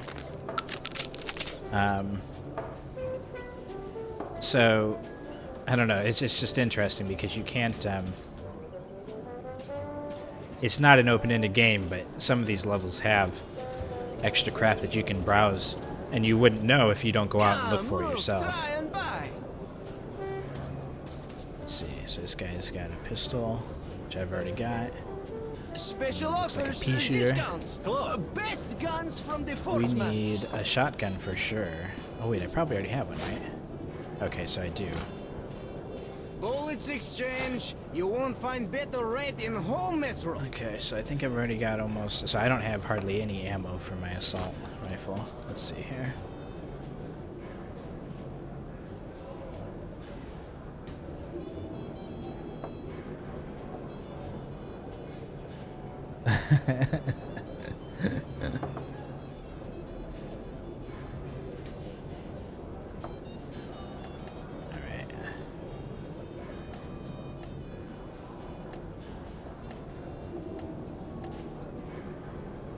So, I don't know, it's just interesting because you can't, it's not an open-ended game, but some of these levels have extra crap that you can browse, and you wouldn't know if you don't go out and look for it yourself. Let's see, so this guy's got a pistol, which I've already got. Special Looks like a offers pea and shooter. discounts. Best guns from the We Forge need Masters. a shotgun for sure. Oh wait, I probably already have one, right? Okay, so I do. Bullets exchange. You won't find better rate in whole Metro. Okay, so I think I've already got almost... So I don't have hardly any ammo for my assault rifle. Let's see here. Alright.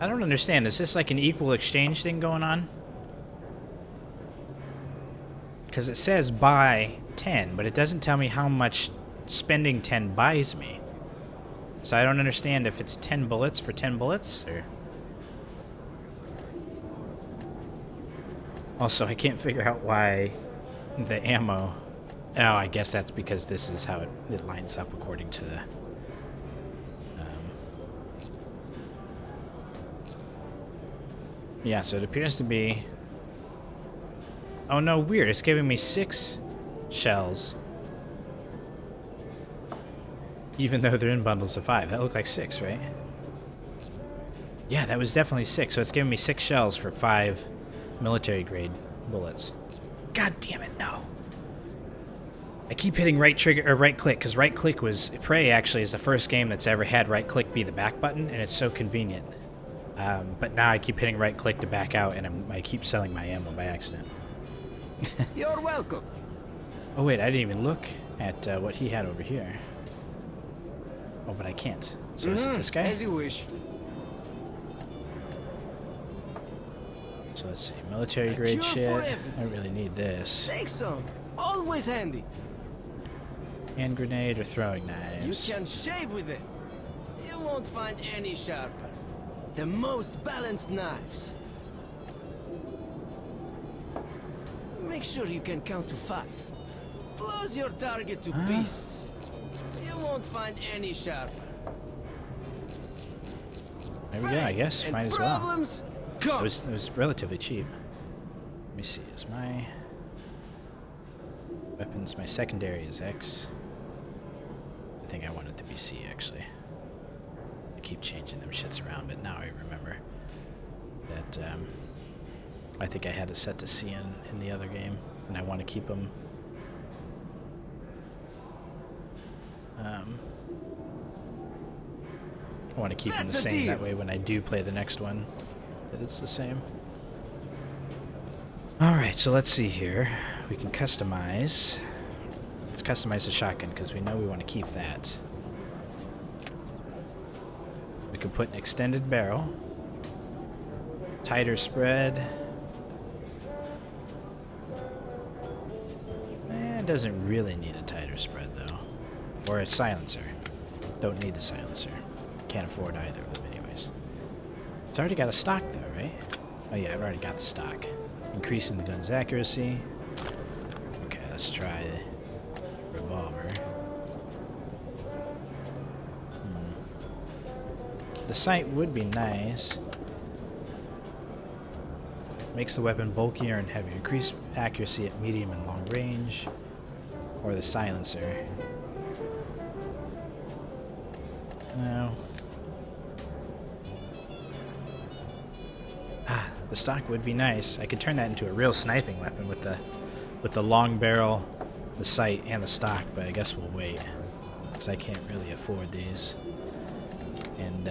I don't understand. Is this like an equal exchange thing going on? Because it says buy 10, but it doesn't tell me how much spending 10 buys me. So I don't understand if it's 10 bullets for 10 bullets, or... Also, I can't figure out why the ammo... Oh, I guess that's because this is how it lines up according to the... Yeah, so it appears to be... Oh no, weird. It's giving me 6 shells. Even though they're in bundles of 5. That looked like 6, right? Yeah, that was definitely 6. So it's giving me 6 shells for 5 military grade bullets. God damn it, no. I keep hitting right trigger or right click because right click was Prey actually is the first game that's ever had right click be the back button, and it's so convenient. But now I keep hitting right click to back out, and I keep selling my ammo by accident. You're welcome. Oh wait, I didn't even look at what he had over here. Oh, but I can't. So is it this guy? As you wish. So let's see, military grade shit. I don't really need this. Take some. Always handy. Hand grenade or throwing knives. You can shave with it. You won't find any sharper. The most balanced knives. Make sure you can count to 5. Close your target to pieces. You won't find any sharper. There we go, I guess. Might as well. Problems? It was relatively cheap. Let me see, is my weapons, my secondary is X. I think I want it to be C actually. I keep changing them shits around, but now I remember that I think I had it set to C in the other game, and I want to keep them I want to keep them the same, that way when I do play the next one, that it's the same. Alright, so let's see here. We can customize. Let's customize the shotgun, because we know we want to keep that. We can put an extended barrel. Tighter spread. It doesn't really need a tighter spread, though. Or a silencer. Don't need the silencer. Can't afford either of them anyways. It's already got a stock though, right? Oh yeah, I've already got the stock. Increasing the gun's accuracy. Okay, let's try the revolver. The sight would be nice. Makes the weapon bulkier and heavier. Increase accuracy at medium and long range. Or the silencer. No. The stock would be nice. I could turn that into a real sniping weapon with the long barrel, the sight, and the stock, but I guess we'll wait. Because I can't really afford these. And,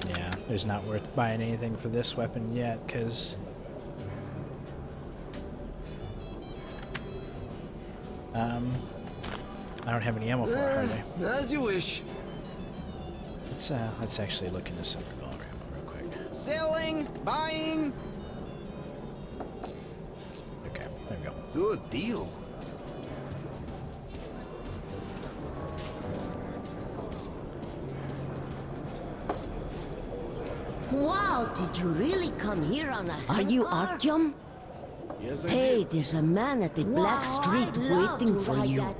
yeah, there's not worth buying anything for this weapon yet, because I don't have any ammo for it, hardly. As you wish. Let's actually look into some revolver ammo real quick. Selling, buying. Okay, there we go. Good deal. Wow, did you really come here on a Are you Artyom? Yes, I Hey, did. there's a man at the Black Street waiting for you.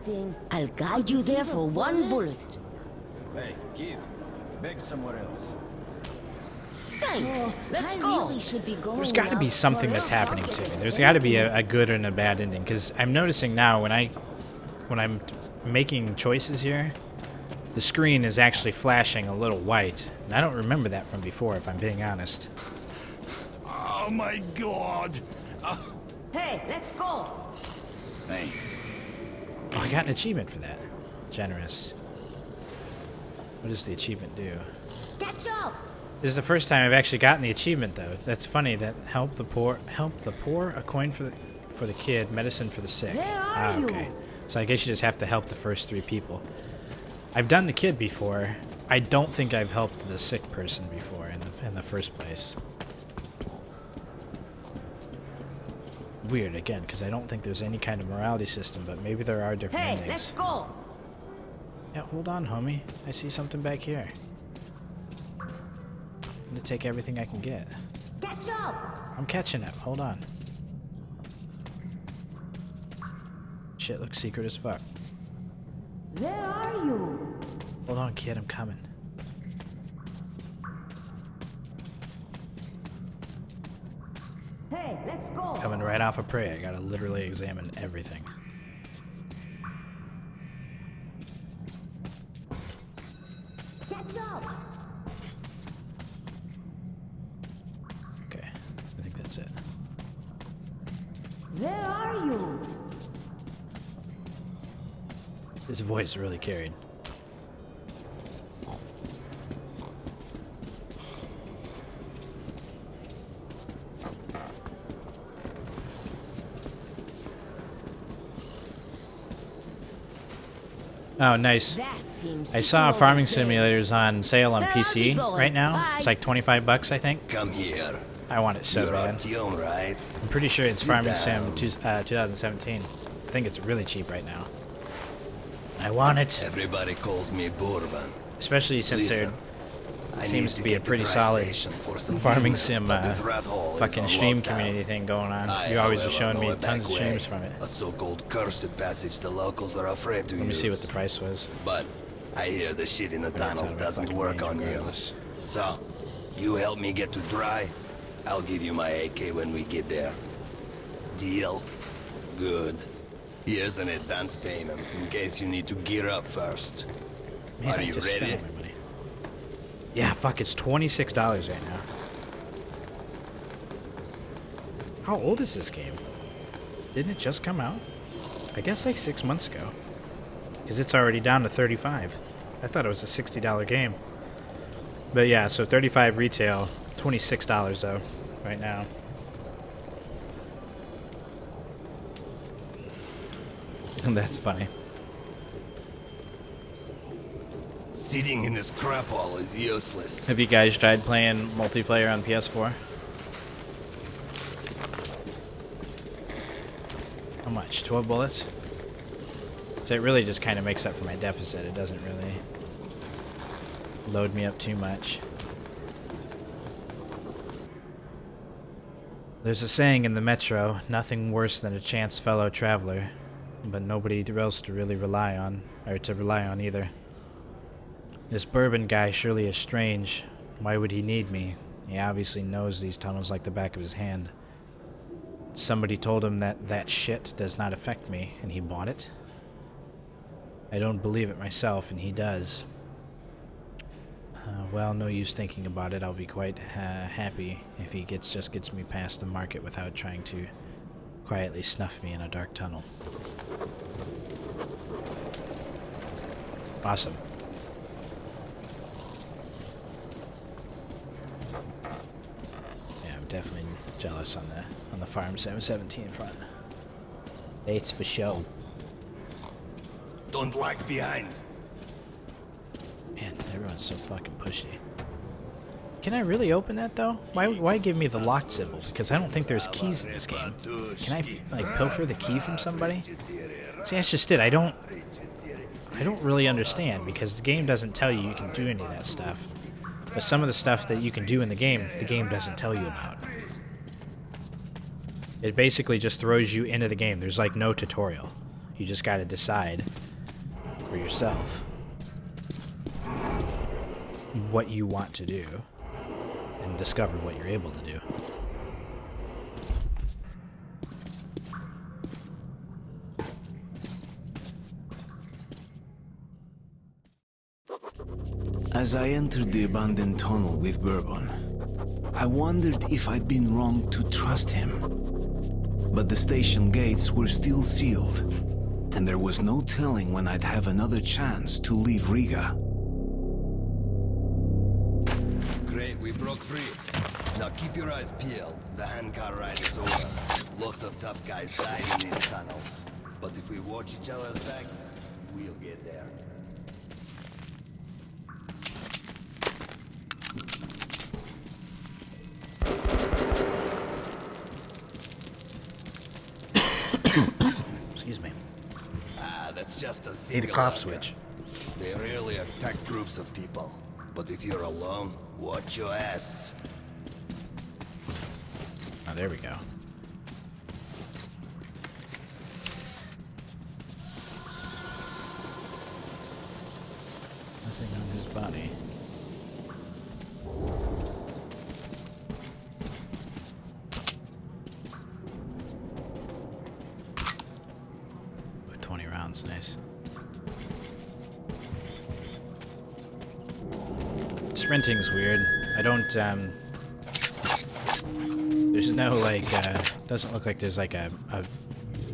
I'll guide you there for one bullet. Hey, kid. Beg somewhere else. Thanks. Let's go. There's got to be something that's happening to me. There's got to be a good and a bad ending, because I'm noticing now when I'm making choices here, the screen is actually flashing a little white, and I don't remember that from before, if I'm being honest. Oh my god! Hey, let's go. Thanks. Oh, I got an achievement for that. Generous. What does the achievement do? Catch up. This is the first time I've actually gotten the achievement, though. That's funny. That help the poor, a coin for the kid, medicine for the sick. Where are you? Okay. So I guess you just have to help the first 3 people. I've done the kid before. I don't think I've helped the sick person before in the first place. Weird again, because I don't think there's any kind of morality system, but maybe there are different Hey, endings. let's go. Yeah, hold on, homie. I see something back here. I'm gonna take everything I can get. Catch up. I'm catching up. Hold on. Shit looks secret as fuck. Where are you? Hold on, kid. I'm coming. Hey, let's go. Coming right off of prey. I gotta literally examine everything. Catch up. Okay. I think that's it. Where are you? His voice really carried. Oh, nice. I saw Farming Simulators on sale on PC right now. It's like 25 bucks, I think. Come here. I want it so You're bad. Artyom, right? I'm pretty sure it's Sit Farming down. Sim 2017. I think it's really cheap right now. I want it. Everybody calls me Bourbon. Especially since Listen, there I seems need to be a get pretty to solid Tri-Station for some Farming business, Sim but this rat hole is fucking on stream lockdown. community thing going on. I, You always are however, showing know me a tons of back streams way, from it. A so-called cursed passage the locals are afraid to use. Let me see what the price was. But I hear the shit in the But it's tunnels out of my doesn't fucking work range on you. regardless. So, you help me get to Dry, I'll give you my AK when we get there. Deal? Good. Here's an advance payment in case you need to gear up first. Man, Are I you just spent ready? all my money. Yeah, fuck, it's $26 right now. How old is this game? Didn't it just come out? I guess like 6 months ago. Because it's already down to 35. I thought it was a $60 game. But yeah, so 35 retail, $26 though, right now. And that's funny. Sitting in this crap hole is useless. Have you guys tried playing multiplayer on PS4? How much? 12 bullets? So it really just kind of makes up for my deficit. It doesn't really load me up too much. There's a saying in the Metro, nothing worse than a chance fellow traveler, but nobody else to really rely on, or to rely on either. This Bourbon guy surely is strange. Why would he need me? He obviously knows these tunnels like the back of his hand. Somebody told him that that shit does not affect me, and he bought it? I don't believe it myself, and he does. Well, no use thinking about it. I'll be quite happy if he just gets me past the market without trying to quietly snuff me in a dark tunnel. Awesome. Yeah, I'm definitely jealous on the Farm 717 front. It's for show. Don't lag behind. Man, everyone's so fucking pushy. Can I really open that though? Why give me the locked symbol? Because I don't think there's keys in this game. Can I like pilfer the key from somebody? See, that's just it. I don't really understand because the game doesn't tell you can do any of that stuff. But some of the stuff that you can do in the game doesn't tell you about. It basically just throws you into the game. There's like no tutorial. You just gotta decide for yourself what you want to do and discover what you're able to do. As I entered the abandoned tunnel with Bourbon, I wondered if I'd been wrong to trust him. But the station gates were still sealed, and there was no telling when I'd have another chance to leave Riga. Great, we broke free. Now keep your eyes peeled. The handcar ride is over. Lots of tough guys died in these tunnels. But if we watch each other's backs, we'll get there. Excuse me. Ah, that's just a Need a single cough lurker. switch. They rarely attack groups of people. But if you're alone, watch your ass. Oh, there we go. Nothing on his body. Ooh, 20 rounds, nice. Sprinting's weird. I don't, there's no, like, doesn't look like there's, like, a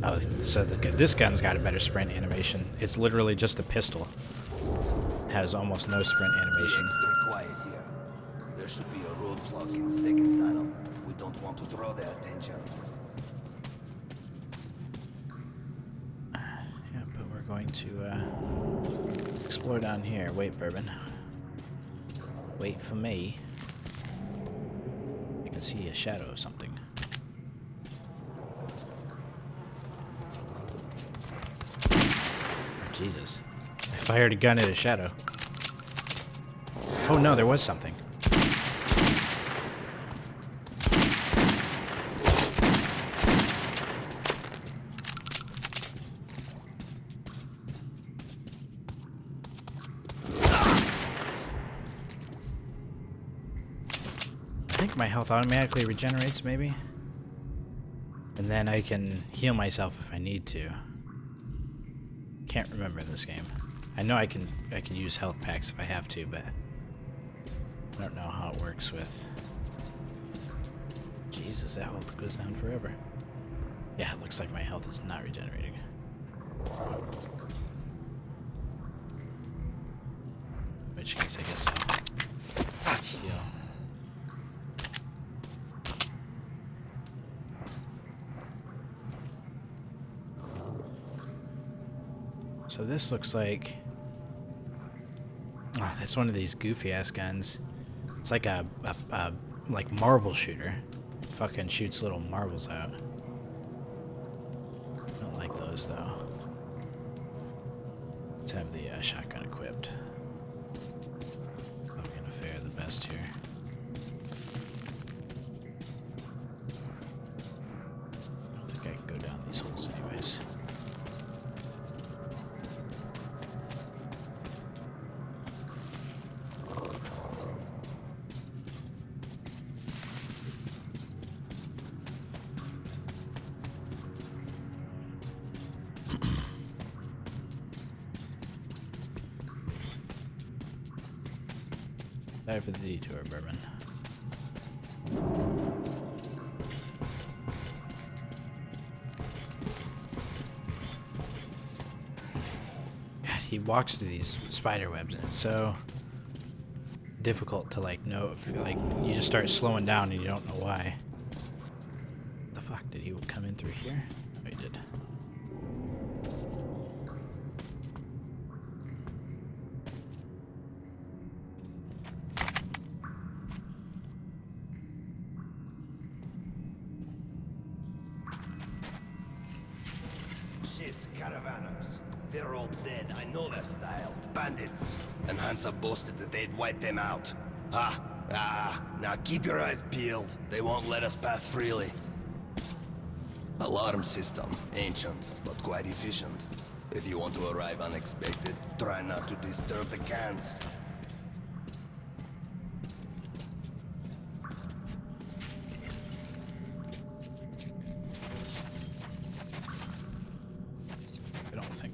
Oh, so this gun's got a better sprint animation. It's literally just a pistol. Has almost no sprint animation. Extra quiet here. There should be a roadblock in second tunnel. We don't want to draw their attention. Yeah, but we're going to explore down here. Wait, Bourbon. Wait for me. I can see a shadow of something. Jesus. I fired a gun at a shadow. Oh no, there was something. I think my health automatically regenerates, maybe? And then I can heal myself if I need to. Can't remember in this game. I know I can use health packs if I have to, but I don't know how it works with... Jesus, that health goes down forever. Yeah, it looks like my health is not regenerating. In which case, I guess I'll heal. So this looks like... Oh, that's one of these goofy-ass guns. It's like a like marble shooter. Fucking shoots little marbles out. Don't like those, though. Let's have the shotgun equipped. I'm gonna fare the best here. I don't think I can go down these holes anyways. Sorry for the detour, Bourbon. God, he walks through these spider webs and it's so difficult to like know if like you just start slowing down and you don't know why. The fuck, did he come in through here? Oh, he did. Caravanners. They're all dead, I know that style. Bandits. And Hansa boasted that they'd wipe them out. Now keep your eyes peeled. They won't let us pass freely. Alarm system. Ancient, but quite efficient. If you want to arrive unexpected, try not to disturb the cans.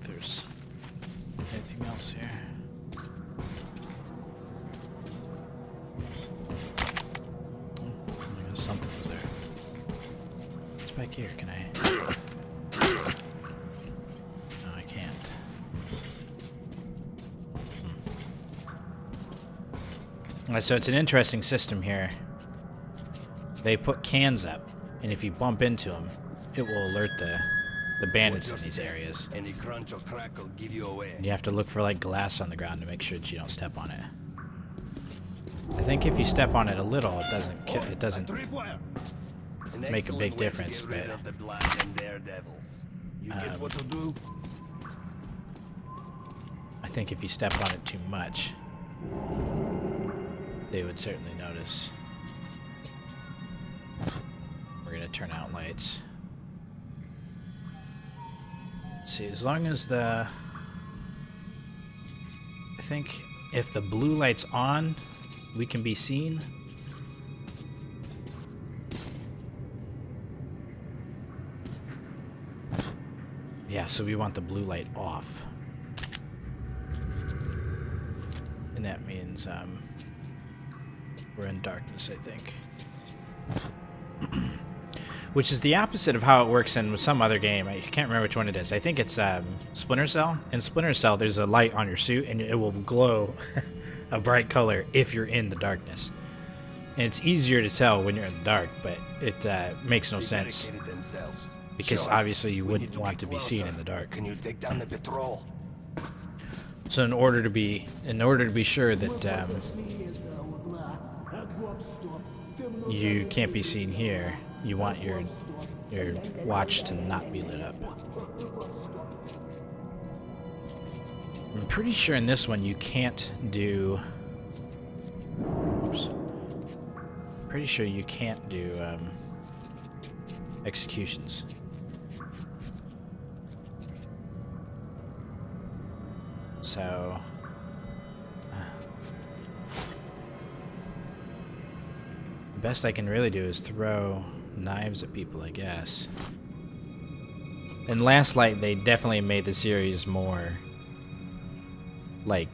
There's anything else here. Oh, I guess something was there. What's back here? Can I? No, I can't. Alright, so it's an interesting system here. They put cans up, and if you bump into them, it will alert the bandits in these areas. Any crunch or crack will give you away. You have to look for like glass on the ground to make sure that you don't step on it. I think if you step on it a little, it doesn't make a big difference, but I think if you step on it too much, they would certainly notice. We're gonna turn out lights. Let's see, as long as I think if the blue light's on, we can be seen. Yeah, so we want the blue light off. And that means we're in darkness, I think. which is the opposite of how it works in some other game. I can't remember which one it is. I think it's Splinter Cell. In Splinter Cell, there's a light on your suit, and it will glow a bright color if you're in the darkness. And it's easier to tell when you're in the dark, but it makes no sense. Because obviously you wouldn't want to be seen in the dark. Can you take down the patrol? So in order to be sure that you can't be seen here, you want your watch to not be lit up. I'm pretty sure in this one you can't do. Oops. Pretty sure you can't do executions. So the best I can really do is throw knives at people, I guess. In Last Light, they definitely made the series more, like,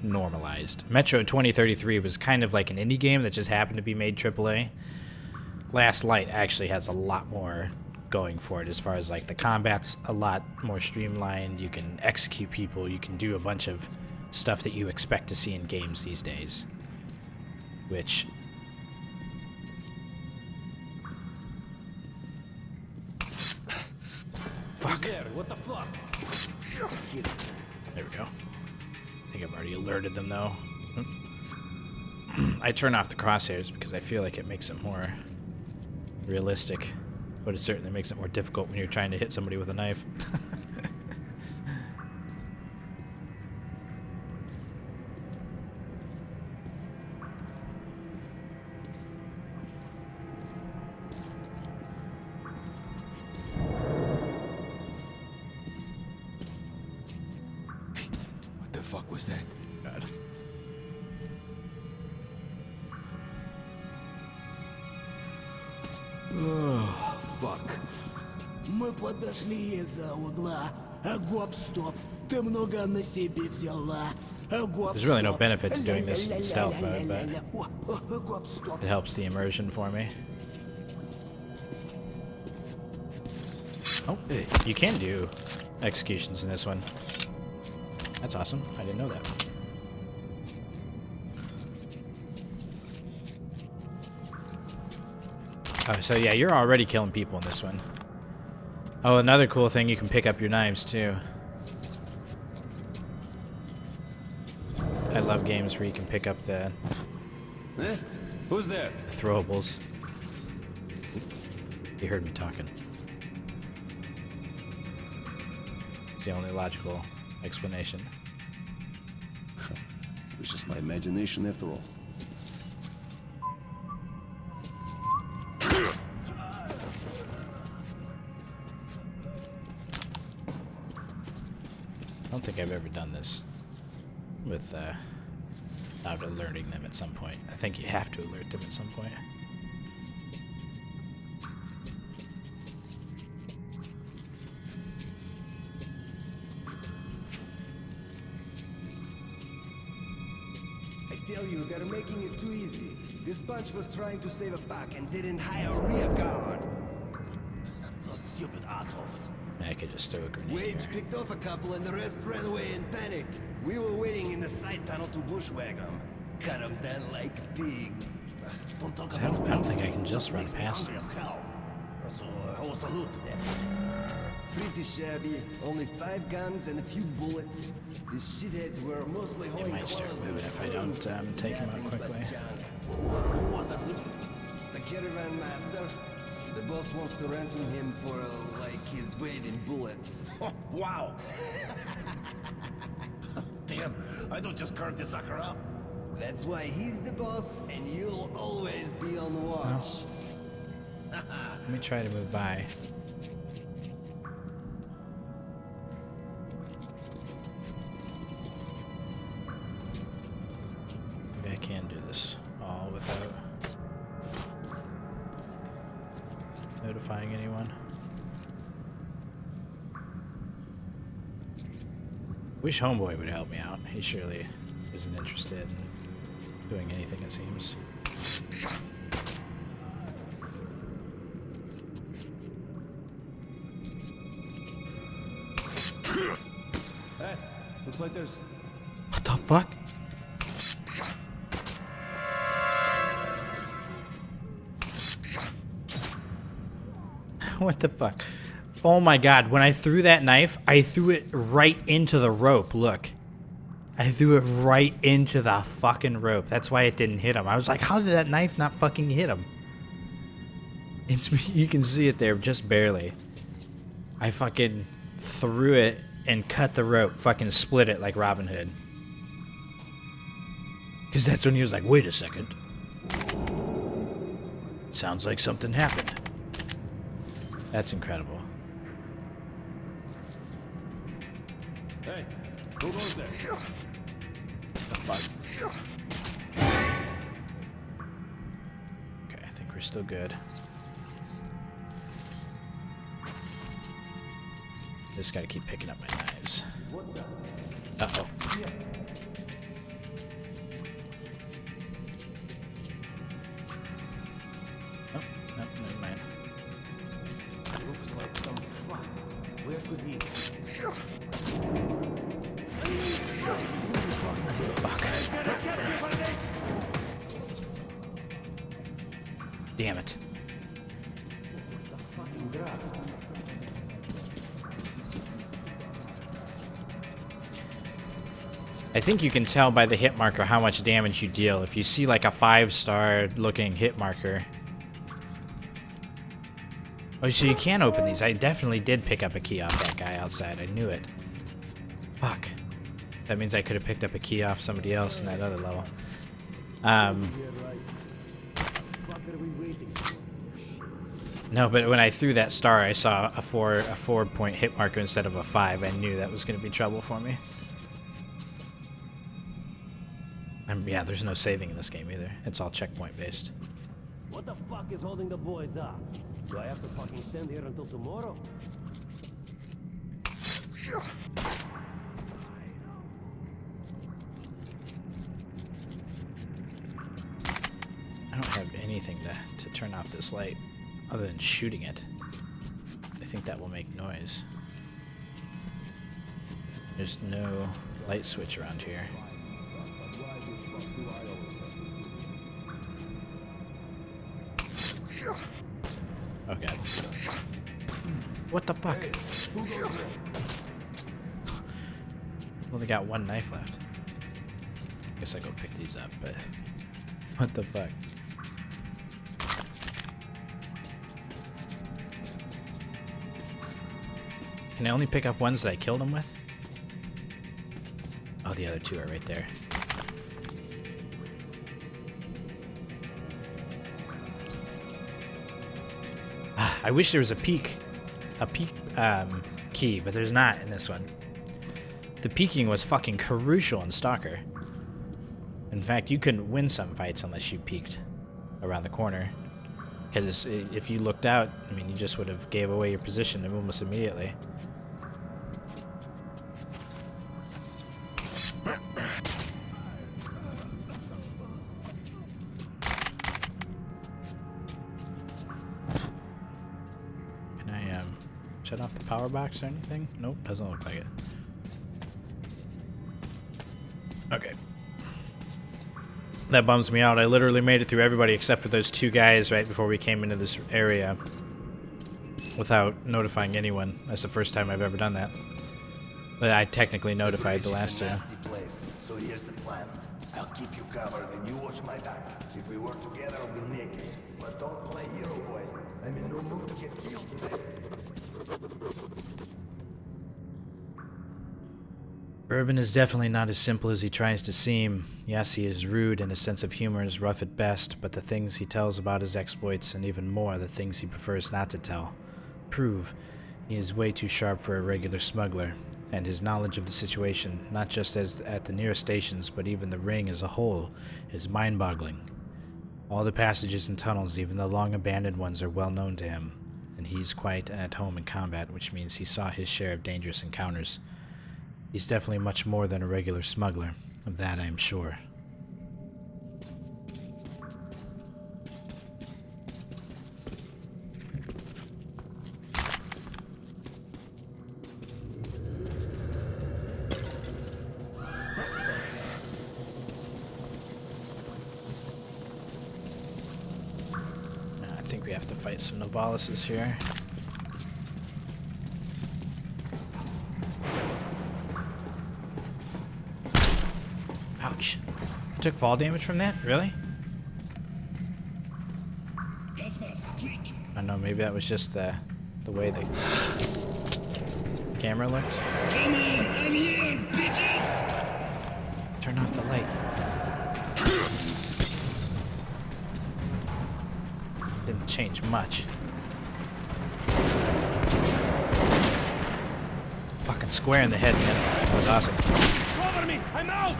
normalized. Metro 2033 was kind of like an indie game that just happened to be made AAA. Last Light actually has a lot more going for it as far as like the combat's a lot more streamlined. You can execute people, you can do a bunch of stuff that you expect to see in games these days, which fuck. What the fuck? There we go. I think I've already alerted them though. I turn off the crosshairs because I feel like it makes it more realistic. But it certainly makes it more difficult when you're trying to hit somebody with a knife. What the fuck was that? God. Fuck. Мы подошли из-за угла. Гоп-стоп. Ты много на себе взяла. There's really no benefit to doing this in stealth mode, but it helps the immersion for me. Oh, you can do executions in this one. That's awesome. I didn't know that. Oh, so yeah, you're already killing people in this one. Oh, another cool thing, you can pick up your knives too. I love games where you can pick up the Who's there? throwables. You heard me talking. It's the only logical explanation. It's just my imagination after all. I don't think I've ever done this with without alerting them at some point. I think you have to alert them at some point. I tell you, they're making it too easy. This bunch was trying to save a buck and didn't hire a rear guard. Those stupid assholes. I could just throw a grenade Wage here. picked off a couple and the rest ran away in panic. We were waiting in the side tunnel to bushwhack them. Cut them down like pigs. Don't talk I don't think I can just run past him. them. So, how was the loot? Pretty shabby. Only 5 guns and a few bullets. These shitheads were mostly They holding might start moving if I don't take them out quickly. Who was that? The caravan master. The boss wants to ransom him for, like, his weight in bullets. Wow! Damn, I don't just carve this sucker up. That's why he's the boss, and you'll always be on the watch. Let me try to move by. Maybe I can do this all without notifying anyone. Wish Homeboy would help me out. He surely isn't interested in doing anything, it seems. Outsiders? What the fuck? What the fuck? Oh my god, when I threw that knife, I threw it right into the rope, look. I threw it right into the fucking rope. That's why it didn't hit him. I was like, how did that knife not fucking hit him? You can see it there, just barely. I fucking threw it and cut the rope, fucking split it like Robin Hood. Because that's when he was like, wait a second. Sounds like something happened. That's incredible. Hey, who goes there? Okay, I think we're still good. Just gotta keep picking up my knives. Uh-oh. Oh, no, never mind. Looks like some fun. Where could he? Damn it. I think you can tell by the hit marker how much damage you deal. If you see like a 5-star looking hit marker. Oh, so you can open these. I definitely did pick up a key off that guy outside. I knew it. Fuck. That means I could have picked up a key off somebody else in that other level. No, but when I threw that star, I saw a 4-point hit marker instead of a 5. I knew that was going to be trouble for me. Yeah, there's no saving in this game either. It's all checkpoint based. What the fuck is holding the boys up? Do I have to fucking stand here until tomorrow? I don't have anything to turn off this light other than shooting it. I think that will make noise. There's no light switch around here. Okay. What the fuck? Only got one knife left. Guess I go pick these up, but what the fuck? Can I only pick up ones that I killed him with? Oh, the other two are right there. I wish there was a peek key, but there's not in this one. The peeking was fucking crucial in Stalker. In fact, you couldn't win some fights unless you peeked around the corner. Because if you looked out, I mean, you just would have gave away your position almost immediately. Can I shut off the power box or anything? Nope, doesn't look like it. Okay. That bums me out. I literally made it through everybody except for those two guys right before we came into this area without notifying anyone. That's the first time I've ever done that. But I technically notified the last two. Place. So here's the plan. I'll keep you covered and you watch my back. If we work together, we'll make it. But don't play hero boy. I'm in no mood to get killed today. Urban is definitely not as simple as he tries to seem. Yes, he is rude and his sense of humor is rough at best, but the things he tells about his exploits, and even more, the things he prefers not to tell, prove he is way too sharp for a regular smuggler, and his knowledge of the situation, not just as at the nearest stations, but even the ring as a whole, is mind-boggling. All the passages and tunnels, even the long-abandoned ones, are well known to him, and he's quite at home in combat, which means he saw his share of dangerous encounters. He's definitely much more than a regular smuggler. Of that I am sure. think we have to fight some Novalises here. Ouch. I took fall damage from that? Really? I don't know, maybe that was just the way the camera looks. Come on, I'm here, bitches! Turn off the light. Didn't change much. Fucking square in the head, man. That was awesome. Cover me! I'm out!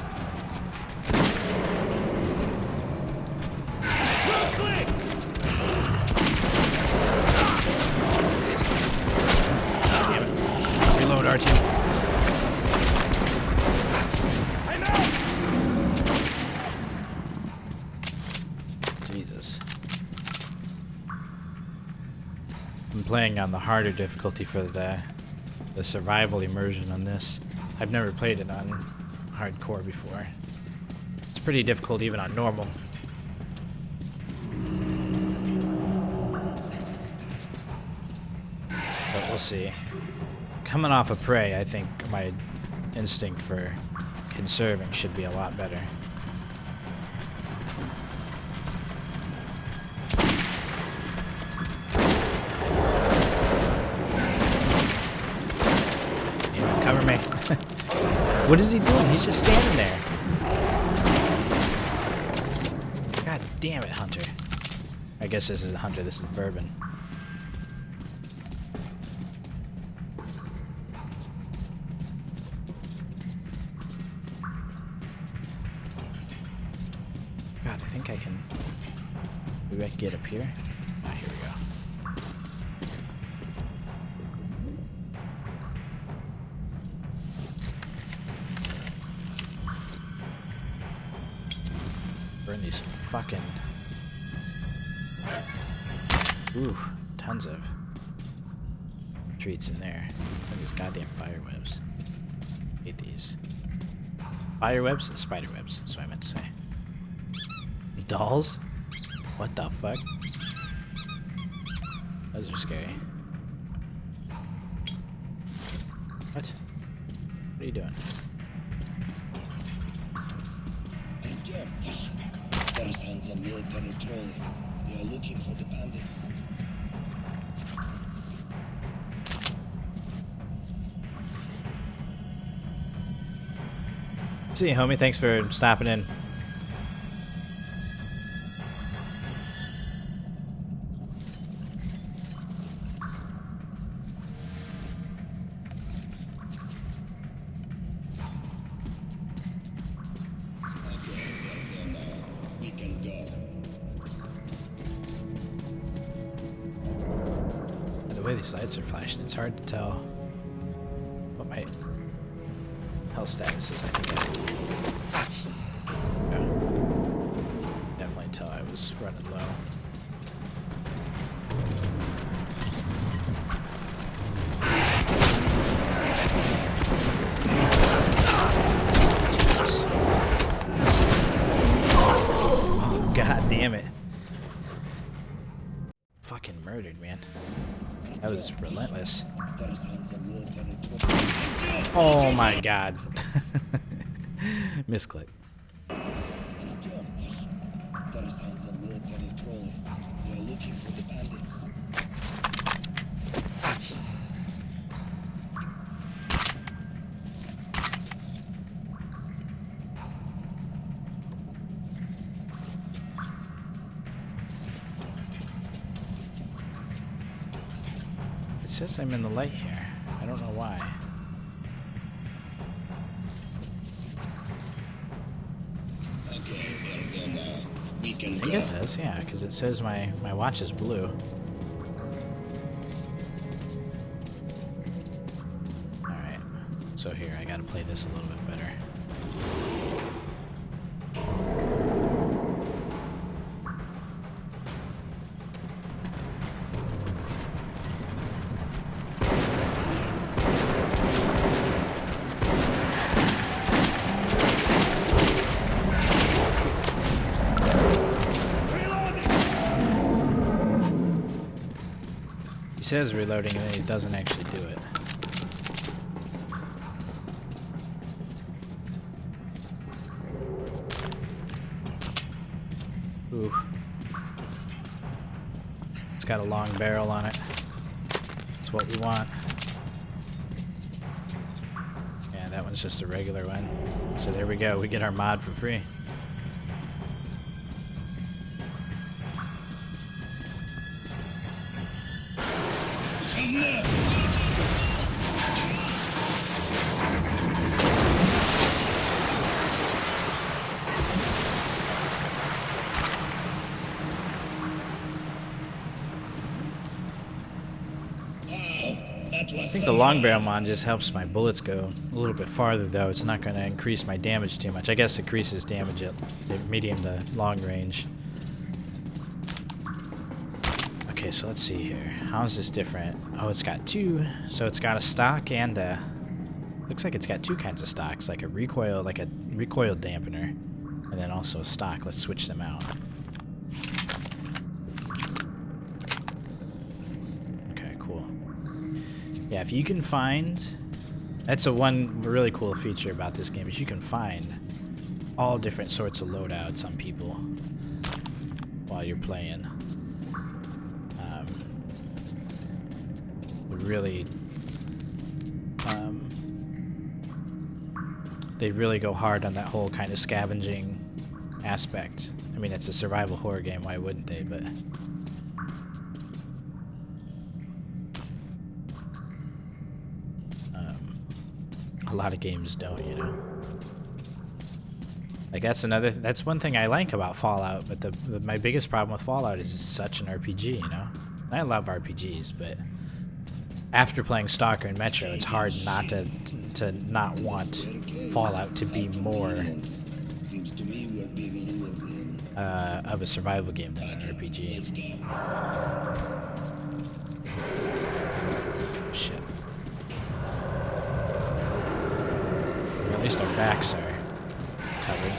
Click! Damn it. Reload, R2. I'm out! Jesus. I'm playing on the harder difficulty for the survival immersion on this. I've never played it on hardcore before. It's pretty difficult even on normal. But we'll see. Coming off of Prey, I think my instinct for conserving should be a lot better. Cover me. What is he doing? He's just standing there. God damn it, Hunter. I guess this isn't Hunter, this is Bourbon. God, I think I can... Maybe I can get up here? Ah, here we go. Burn these fucking... Ooh, tons of treats in there. Look at these goddamn fire webs. Hate these. Fire webs? Spider webs, that's what I meant to say. Dolls? What the fuck? Those are scary. What? What are you doing? There's a military trolley. They are looking for the bandits. See you, homie. Thanks for stopping in. The way these lights are flashing, it's hard to tell what my health status is. I think definitely tell I was running low. Jesus. Oh, God damn it. Fucking murdered, man. That was relentless. Oh my god. Misclick. It says I'm in the light here. I don't know why. I think it does, yeah, because it says my watch is blue. Alright, so here, I gotta play this a little bit better. says reloading and then he doesn't actually do it. Ooh. It's got a long barrel on it. That's what we want. Yeah, that one's just a regular one. So there we go. We get our mod for free. I think the long barrel mod just helps my bullets go a little bit farther, though. It's not going to increase my damage too much. I guess it increases damage at medium to long range. Okay, so let's see here. How is this different? Oh, it's got two. So it's got a stock and a... Looks like it's got two kinds of stocks, like a recoil dampener, and then also a stock. Let's switch them out. Yeah, if you can find... That's one really cool feature about this game, is you can find all different sorts of loadouts on people while you're playing. They really go hard on that whole kind of scavenging aspect. I mean, it's a survival horror game, why wouldn't they? But... a lot of games don't, you know. Like that's one thing I like about Fallout, but my biggest problem with Fallout is it's such an RPG, you know. And I love RPGs, but after playing Stalker and Metro, it's hard not to not want Fallout to be more of a survival game than an RPG. Shit. At least our backs are covered.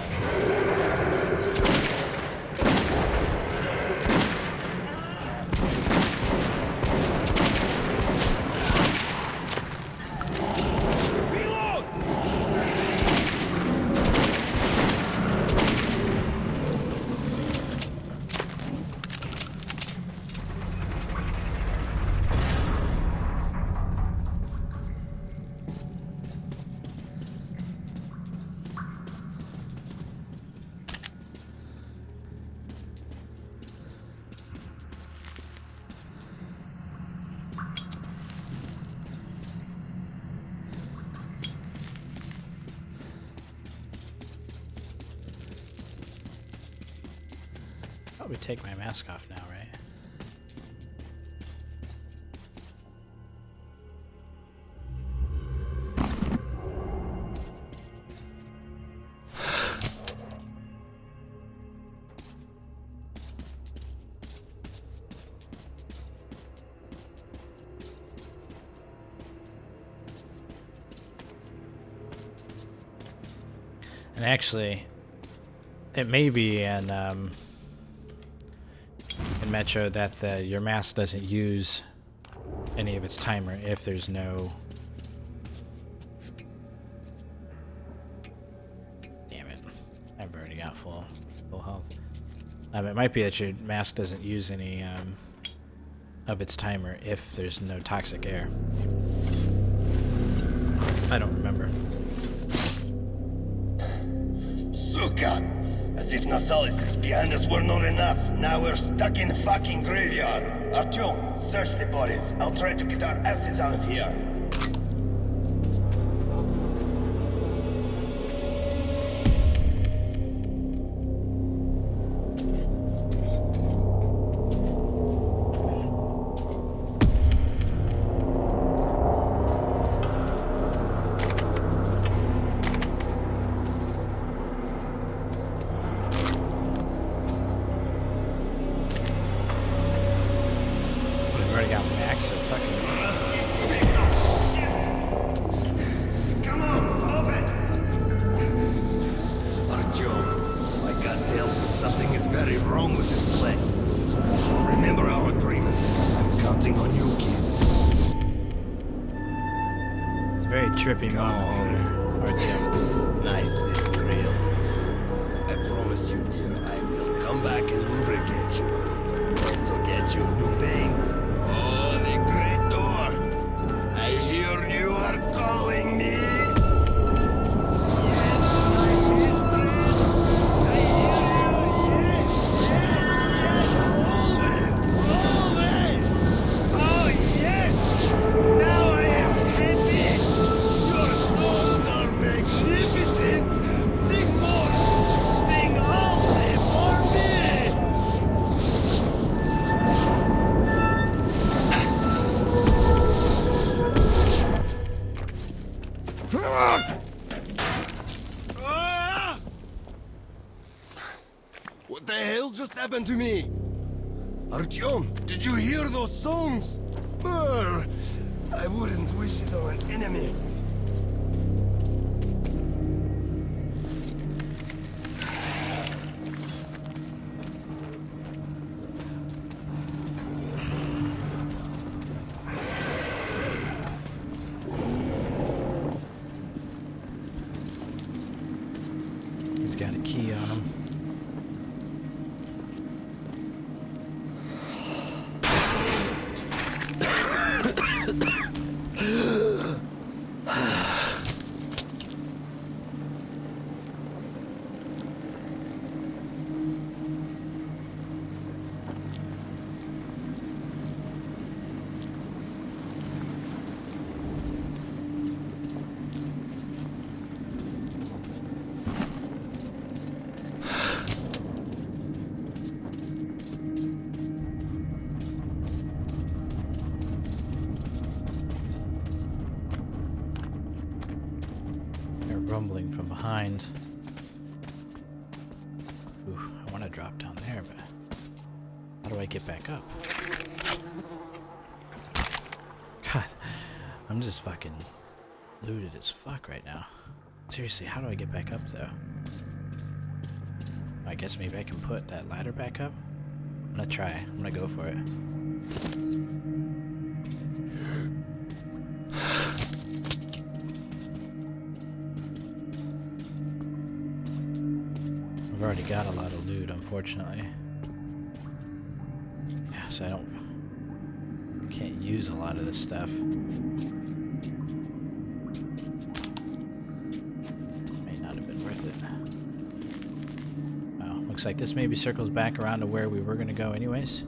Probably take my mask off now, right? And actually, it may be in Metro that your mask doesn't use any of its timer if there's no... Damn it. I've already got full health. It might be that your mask doesn't use any of its timer if there's no toxic air. I don't remember. Suka! As if Nasalis behind us were not enough, now we're stuck in the fucking graveyard. Artyom, search the bodies. I'll try to get our asses out of here. Something is very wrong with this place. Remember our agreements. I'm counting on you, kid. very trippy moment for Artyom. Nice little grill. I promise you, dear, I will come back and lubricate you. Also get you new paint. Oh, the great door. I hear you are calling me. Yes, my mistress. I hear you. Yes, yes, always. Oh, yes. Now I am happy. Your songs are magnificent. Sing more. Sing only for me. Ah! What the hell just happened to me? Artyom, did you hear those songs? Brr, I wouldn't wish it on an enemy. He's got a key on him. Rumbling from behind. Ooh, I want to drop down there, but how do I get back up? God, I'm just fucking looted as fuck right now. Seriously, how do I get back up though? I guess maybe I can put that ladder back up? I'm gonna try. I'm gonna go for it. I've already got a lot of loot, unfortunately. Yeah, so I can't use a lot of this stuff. May not have been worth it. Well, looks like this maybe circles back around to where we were gonna go anyways.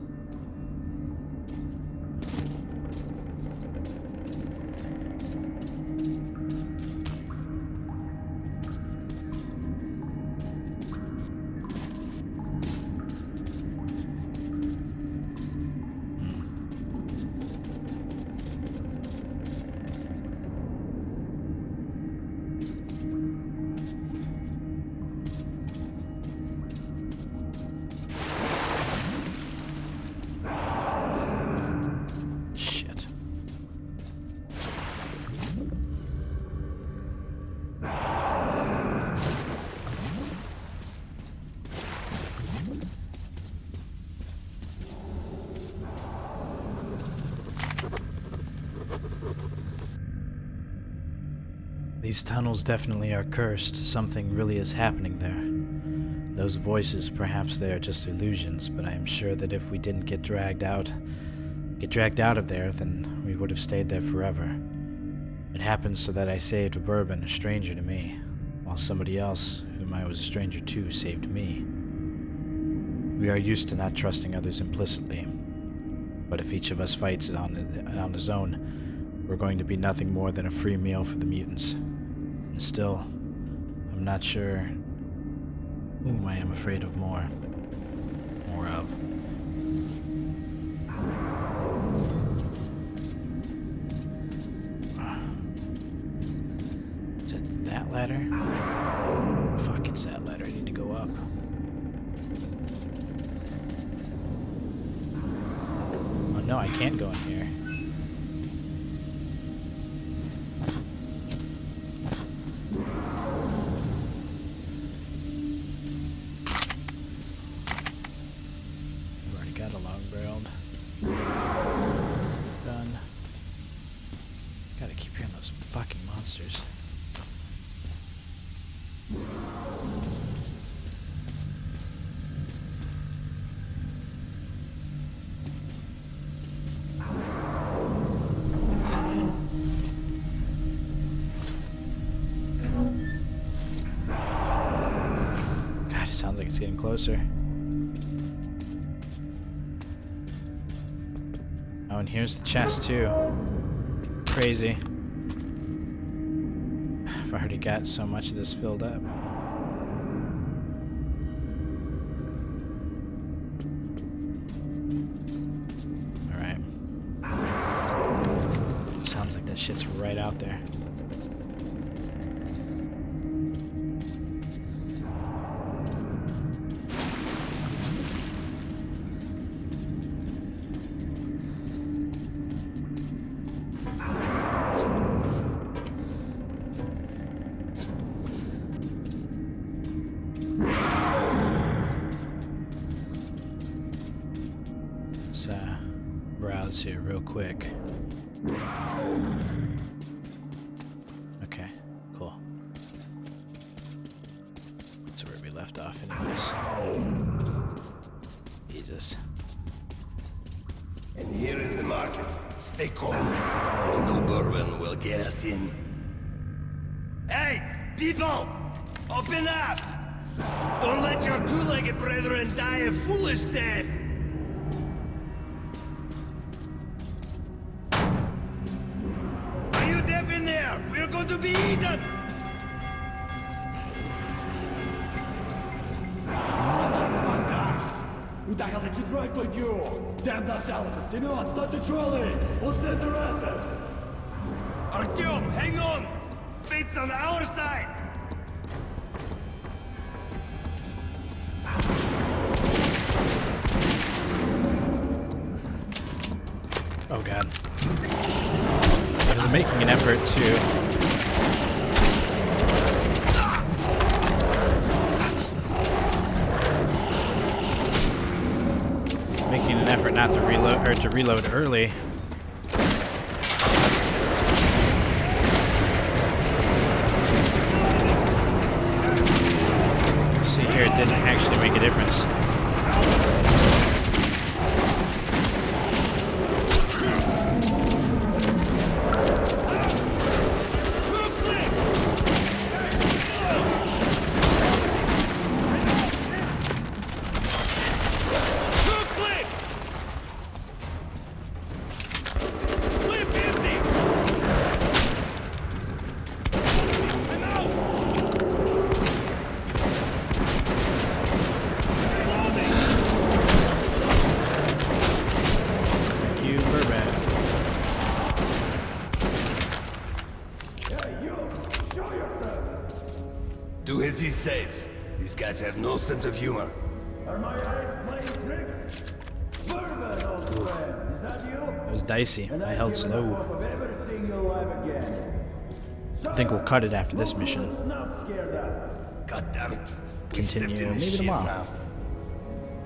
These tunnels definitely are cursed. Something really is happening there. Those voices, perhaps they are just illusions, but I am sure that if we didn't get dragged out of there, then we would have stayed there forever. It happened so that I saved a bourbon, a stranger to me, while somebody else, whom I was a stranger to, saved me. We are used to not trusting others implicitly, but if each of us fights on his own, we're going to be nothing more than a free meal for the mutants. And still, I'm not sure whom I am afraid of more of. Is it that ladder? Fuck, it's that ladder. I need to go up. Oh no, I can't go in here. sounds like it's getting closer. Oh, and here's the chest too. Crazy. I've already got so much of this filled up. Alright. Sounds like that shit's right out there. Browse here real quick. Okay, cool. That's where we left off anyways. Jesus. And here is the market. Stay calm. A new bourbon will get us in. Hey, people! Open up! Don't let your two-legged brethren die a foolish death! Are you deaf in there? We're going to be eaten! Motherfuckers! Who the hell did you drag with you? Damn the Salas! Simeon, start the trolley! We'll send the assets! Artyom, hang on! Fate's on our side! Oh god. I was making an effort to... Making an effort not to reload, or to reload early. See here, it didn't actually make a difference. Do as he says. These guys have no sense of humor. Are my eyes playing tricks? Bourbon, old friend. Is that you? It was dicey. I held slow. Of ever seeing you alive again. I think we'll cut it after this mission. Not scared up. God damn it. Continue maybe tomorrow.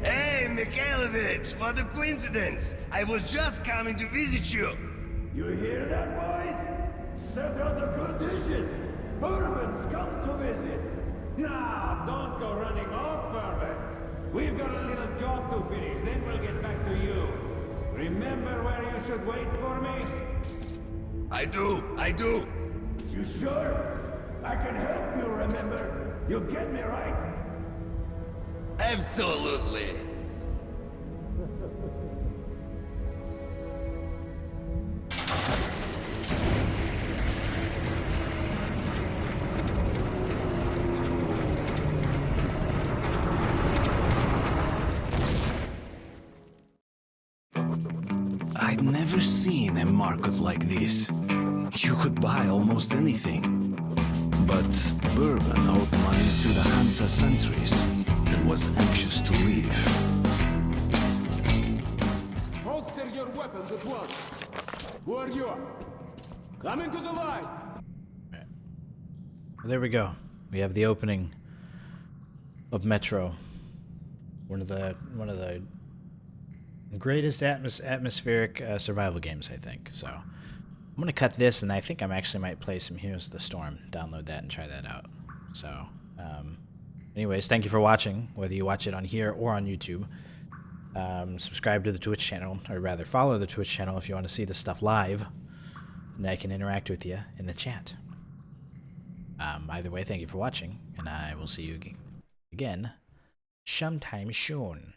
Hey, Mikhailovich, what a coincidence. I was just coming to visit you. You hear that, boys? Set out the good dishes. Bourbon's come to visit. Nah, don't go running off, Bourbon. We've got a little job to finish, then we'll get back to you. Remember where you should wait for me? I do. You sure? I can help you remember. You get me right? Absolutely. I'd never seen a market like this. You could buy almost anything. But Bourbon owed money to the Hansa sentries and was anxious to leave. Holster your weapons at once. Who are you? Come into the light. There we go. We have the opening of Metro. One of the greatest atmospheric survival games, I think. So I'm gonna cut this, and I think I actually might play some Heroes of the Storm. Download that and try that out. So, anyways, thank you for watching. Whether you watch it on here or on YouTube, subscribe to the Twitch channel, or rather, follow the Twitch channel if you want to see this stuff live, and I can interact with you in the chat. Either way, thank you for watching, and I will see you again sometime soon.